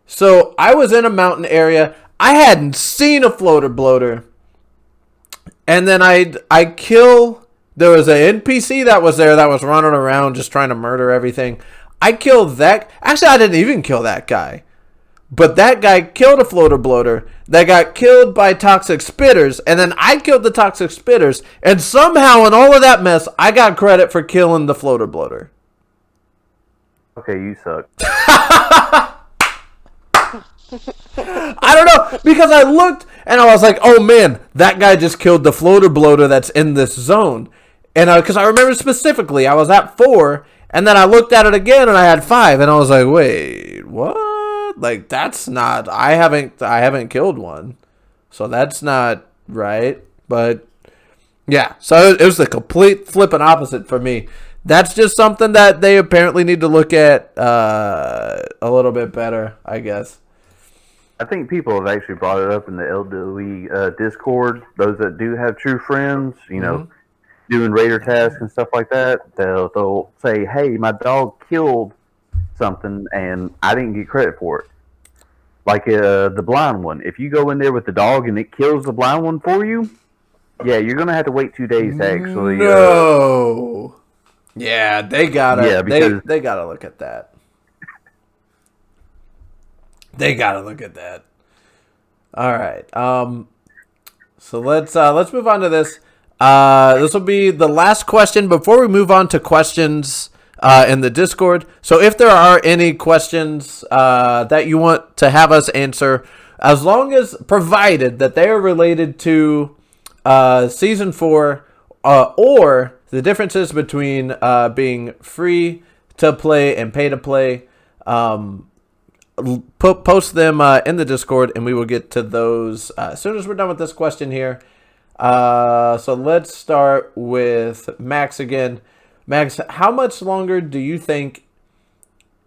So I was in a mountain area. I hadn't seen a floater bloater. And then I kill. There was an NPC that was there that was running around just trying to murder everything. I killed that. Actually, I didn't even kill that guy. But that guy killed a floater bloater that got killed by toxic spitters, and then I killed the toxic spitters, and somehow in all of that mess, I got credit for killing the floater bloater. Okay, you suck. I don't know, because I looked and I was like, oh man, that guy just killed the floater bloater that's in this zone. And because I remember specifically, I was at 4, and then I looked at it again and I had 5, and I was like, wait, what? Like, that's not, I haven't killed one. So that's not right. But yeah, so it was the complete flipping opposite for me. That's just something that they apparently need to look at a little bit better, I guess. I think people have actually brought it up in the Ldoe Discord. Those that do have true friends, doing raider tasks and stuff like that, they'll say, hey, my dog killed something and I didn't get credit for it. Like the blind one. If you go in there with the dog and it kills the blind one for you, yeah, you're going to have to wait 2 days to actually... No! Yeah, they gotta... Yeah, because... They gotta look at that. They gotta look at that. All right. So let's move on to this. This will be the last question before we move on to questions in the Discord. So if there are any questions that you want to have us answer, as long as provided that they are related to season 4 or the differences between being free to play and pay to play, post them in the Discord, and we will get to those as soon as we're done with this question here. So let's start with Max again. Max, how much longer do you think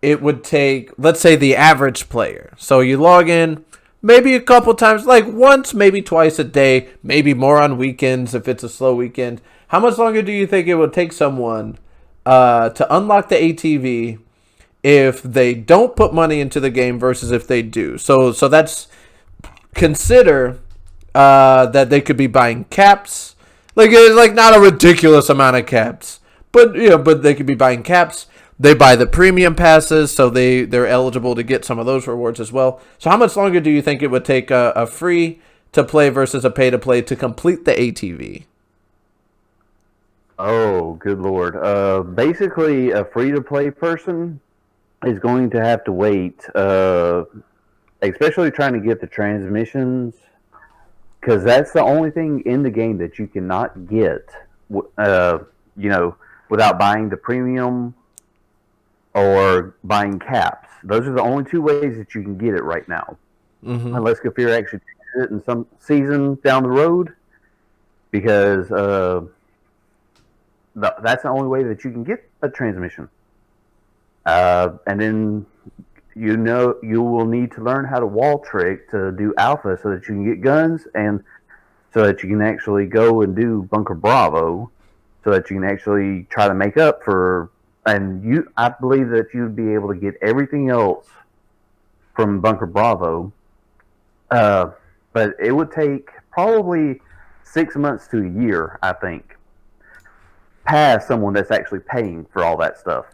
it would take, let's say, the average player? So you log in maybe a couple times, like once, maybe twice a day, maybe more on weekends if it's a slow weekend. How much longer do you think it would take someone to unlock the ATV if they don't put money into the game versus if they do? So that's, consider that they could be buying caps. Like, it's like not a ridiculous amount of caps. But they could be buying caps. they buy the premium passes, so they're eligible to get some of those rewards as well. So how much longer do you think it would take a free to play versus a pay to play to complete the ATV? Oh, good lord. Basically, a free to play person is going to have to wait, especially trying to get the transmissions, because that's the only thing in the game that you cannot get, without buying the premium or buying caps. Those are the only two ways that you can get it right now. Mm-hmm. Unless Kafir actually changes it in some season down the road, because that's the only way that you can get a transmission. And then you will need to learn how to wall trick to do alpha so that you can get guns, and so that you can actually go and do Bunker Bravo, so that you can actually try to make up for. And I believe that you'd be able to get everything else from Bunker Bravo, but it would take probably 6 months to a year, I think, past someone that's actually paying for all that stuff.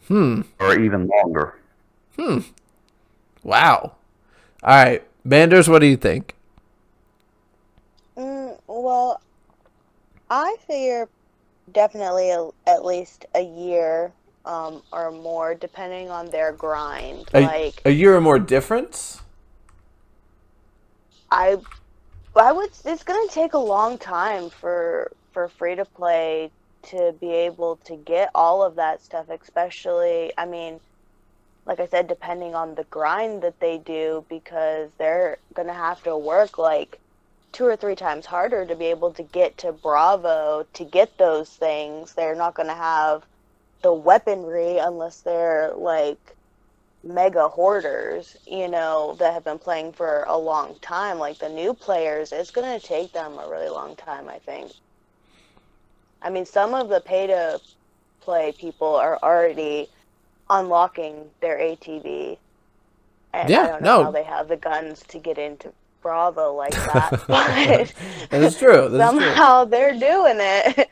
Or even longer. Wow. All right, Manders, what do you think? Well, I figure definitely at least a year or more, depending on their grind. A year or more difference? I would. It's gonna take a long time for free to play to be able to get all of that stuff, especially, I mean, like I said, depending on the grind that they do, because they're gonna have to work like 2 or 3 times harder to be able to get to Bravo to get those things. They're not gonna have the weaponry unless they're like mega hoarders, that have been playing for a long time. Like the new players, it's gonna take them a really long time, I think. I mean, some of the pay-to-play people are already unlocking their ATV. And I don't know how they have the guns to get into Bravo like that. But That is true. somehow they're doing it.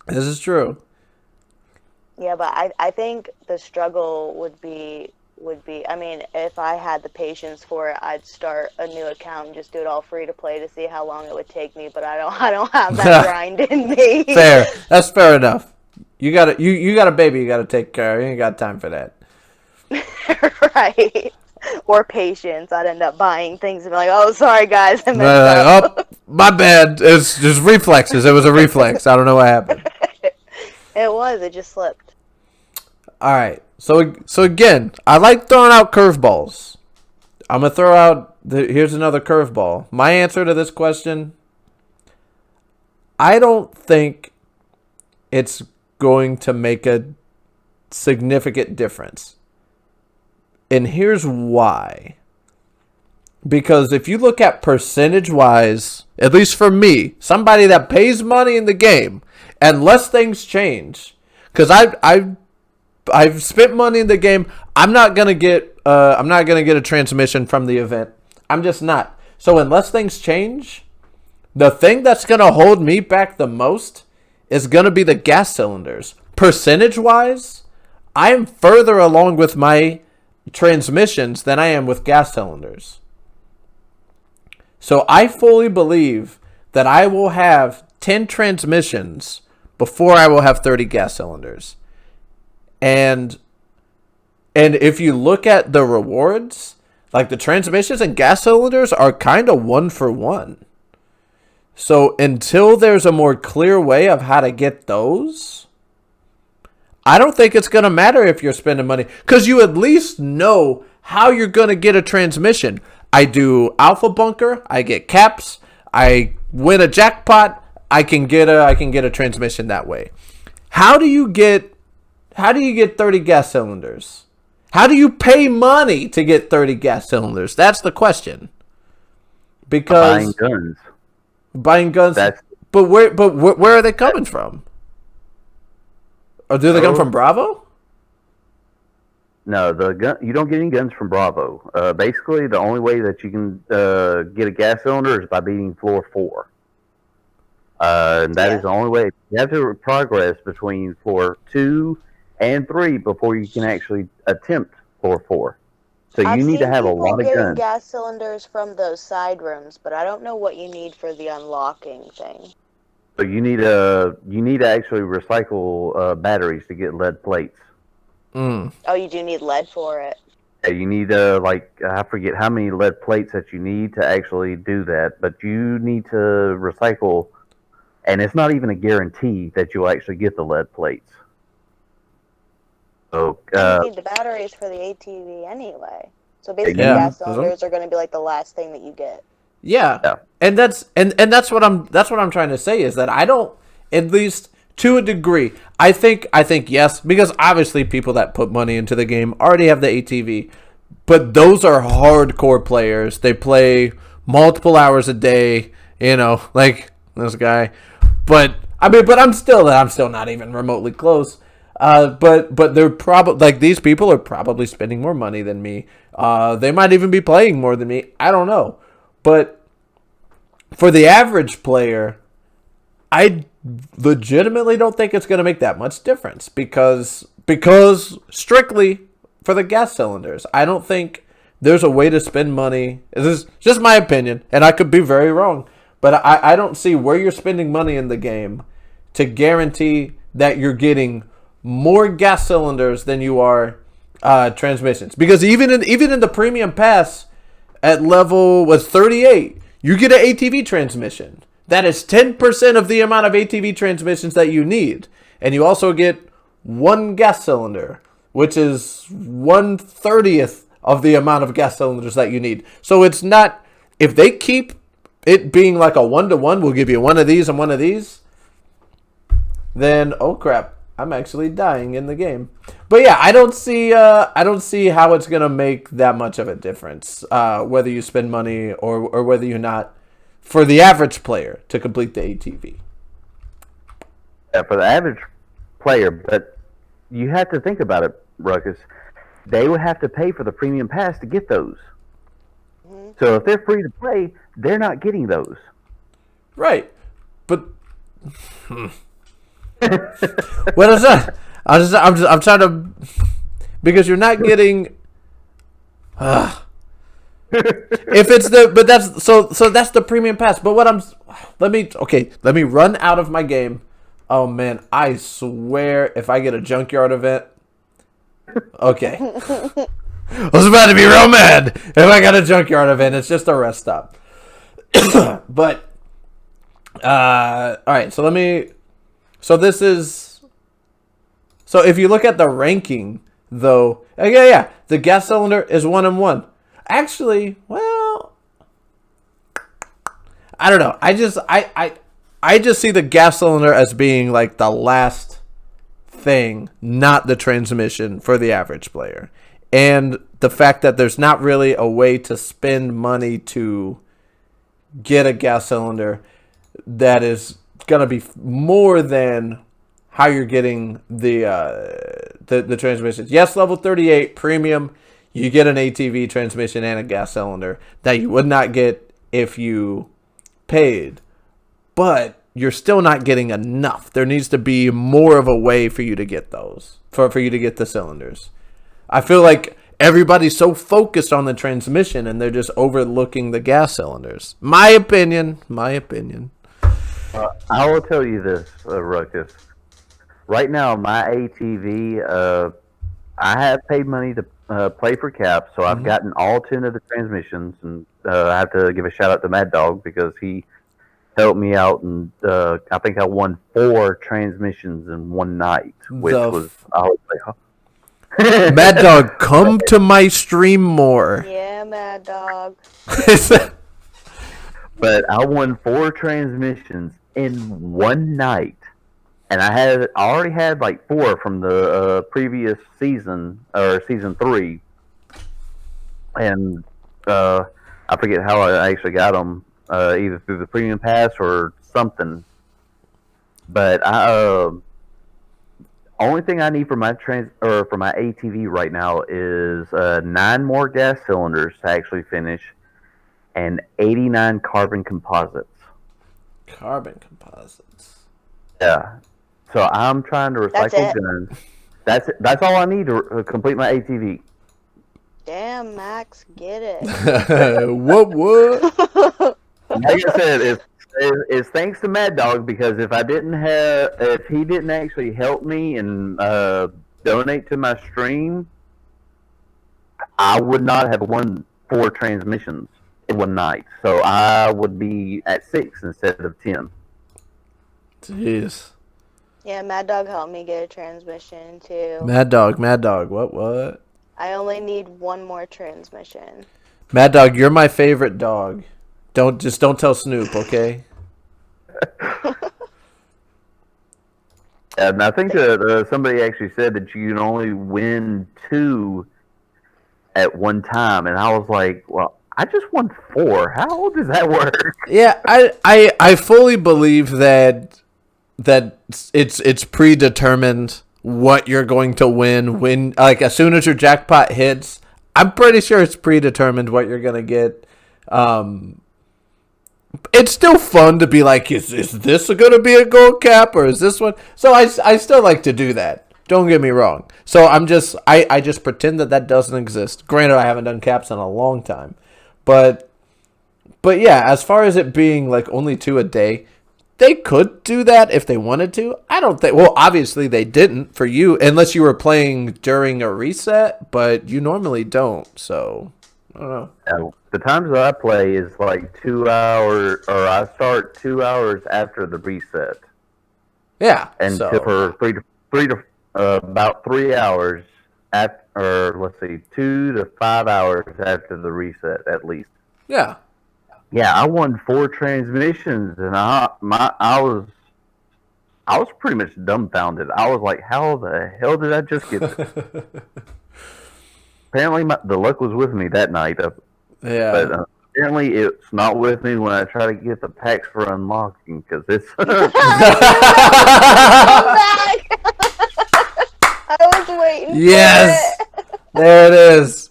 This is true. Yeah, but I think the struggle would be, I mean, if I had the patience for it, I'd start a new account and just do it all free to play to see how long it would take me, but I don't have that grind in me. Fair. That's fair enough. You got a baby you got to take care of. You ain't got time for that. Right. Or patience. I'd end up buying things and be like, "Oh, sorry guys, I messed up." Oh, my bad. It's just reflexes. It was a reflex. I don't know what happened. It just slipped. All right. So again, I like throwing out curveballs. I'm going to throw out, here's another curveball. My answer to this question, I don't think it's going to make a significant difference. And here's why. Because if you look at percentage-wise, at least for me, somebody that pays money in the game, unless things change, because I've spent money in the game. I'm not gonna get a transmission from the event. I'm just not. So unless things change, the thing that's gonna hold me back the most is gonna be the gas cylinders. Percentage wise, I am further along with my transmissions than I am with gas cylinders. So I fully believe that I will have 10 transmissions before I will have 30 gas cylinders. And if you look at the rewards, like the transmissions and gas cylinders are kind of 1 for 1. So until there's a more clear way of how to get those, I don't think it's going to matter if you're spending money, because you at least know how you're going to get a transmission. I do Alpha Bunker, I get caps, I win a jackpot, I can get a transmission that way. How do you get 30 gas cylinders? How do you pay money to get 30 gas cylinders? That's the question. Because buying guns. But where are they coming from? Or do they come from Bravo? No, you don't get any guns from Bravo. Basically, the only way that you can get a gas cylinder is by beating floor 4. And that is the only way. You have to progress between floor 2 and 3 before you can actually attempt floor 4. So I've you need to seen have a people lot of getting guns. gas cylinders from those side rooms, but I don't know what you need for the unlocking thing. So you need to actually recycle batteries to get lead plates. Mm. Oh, you do need lead for it. Yeah, you need I forget how many lead plates that you need to actually do that, but you need to recycle, and it's not even a guarantee that you'll actually get the lead plates. So And you need the batteries for the ATV anyway. So basically, Yeah. gas cylinders are going to be like the last thing that you get. Yeah. Yeah. And that's what I'm trying to say is that I don't, at least to a degree, I think yes, because obviously people that put money into the game already have the ATV, but those are hardcore players. They play multiple hours a day, like this guy. But I'm still not even remotely close. But they're probably, like, these people are probably spending more money than me. They might even be playing more than me. I don't know. But for the average player, I legitimately don't think it's going to make that much difference because strictly for the gas cylinders, I don't think there's a way to spend money. This is just my opinion, and I could be very wrong, but I don't see where you're spending money in the game to guarantee that you're getting more gas cylinders than you are transmissions. Because even in the premium pass at level 38, you get an ATV transmission. That is 10% of the amount of ATV transmissions that you need. And you also get one gas cylinder, which is 1/30th of the amount of gas cylinders that you need. So it's not, if they keep it being like a 1-to-1, we'll give you one of these and one of these, then, oh crap, I'm actually dying in the game. But yeah, I don't see how it's gonna make that much of a difference, whether you spend money or whether you're not, for the average player to complete the ATV. Yeah, for the average player, but you have to think about it, Ruckus. They would have to pay for the premium pass to get those. Mm-hmm. So if they're free to play, they're not getting those. Right, but what is that? I'm trying to, because you're not getting. If it's but that's so that's the premium pass. But let me run out of my game. Oh man, I swear if I get a junkyard event, okay. I was about to be real mad if I got a junkyard event. It's just a rest stop. But all right, so this is, so if you look at the ranking though, yeah, the gas cylinder is 1 and 1. Actually, well, I don't know. I just see the gas cylinder as being like the last thing, not the transmission for the average player. And the fact that there's not really a way to spend money to get a gas cylinder that is going to be more than how you're getting the transmissions. Yes, level 38 premium, you get an ATV transmission and a gas cylinder that you would not get if you paid. But you're still not getting enough. There needs to be more of a way for you to get those, for you to get the cylinders. I feel like everybody's so focused on the transmission and they're just overlooking the gas cylinders. My opinion. I will tell you this, Ruckus. Right now, my ATV, I have paid money to play for Cap, so I've gotten all 10 of the transmissions, and I have to give a shout out to Mad Dog because he helped me out, and I think I won 4 transmissions in one night, which I was like, huh? Mad Dog, come to my stream more. Yeah, Mad Dog. But I won 4 transmissions in one night, and I already had like 4 from the previous season or season 3, and I forget how I actually got them, either through the premium pass or something. But only thing I need for my for my ATV right now is 9 more gas cylinders to actually finish, and 89 carbon composites. Carbon composites. Yeah. So I'm trying to recycle guns. That's all I need to complete my ATV. Damn, Max, get it. What? Like I said, it's thanks to Mad Dog, because if he didn't actually help me and donate to my stream, I would not have won 4 transmissions in one night. So I would be at 6 instead of 10. Jeez. Yeah, Mad Dog helped me get a transmission too. Mad Dog. What? I only need one more transmission. Mad Dog, you're my favorite dog. Don't tell Snoop, okay? And I think that somebody actually said that you can only win 2 at one time, and I was like, well, I just won 4. How does that work? Yeah, I fully believe that it's predetermined what you're going to win when, like, as soon as your jackpot hits. I'm pretty sure it's predetermined what you're gonna get. It's still fun to be like, is this gonna be a gold cap, or is this one? So I still like to do that. Don't get me wrong. So I just pretend that doesn't exist. Granted, I haven't done caps in a long time, but yeah, as far as it being like only 2 a day, they could do that if they wanted to. I don't think. Well, obviously they didn't for you, unless you were playing during a reset, but you normally don't. So I don't know. The times that I play is like 2 hours, or I start 2 hours after the reset. Yeah, and so. for about 3 hours after, or let's see, 2 to 5 hours after the reset at least. Yeah. Yeah, I won 4 transmissions, and I was pretty much dumbfounded. I was like, "How the hell did I just get this?" Apparently, the luck was with me that night. Yeah. But apparently, it's not with me when I try to get the packs for unlocking, because it's. I was waiting. Yes. For it.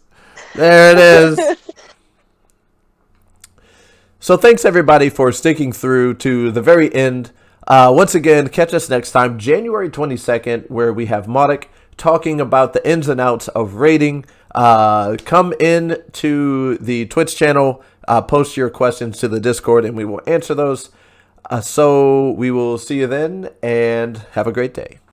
There it is. So thanks everybody for sticking through to the very end. Once again, catch us next time, January 22nd, where we have Modic talking about the ins and outs of raiding. Come in to the Twitch channel, post your questions to the Discord, and we will answer those. So we will see you then, and have a great day.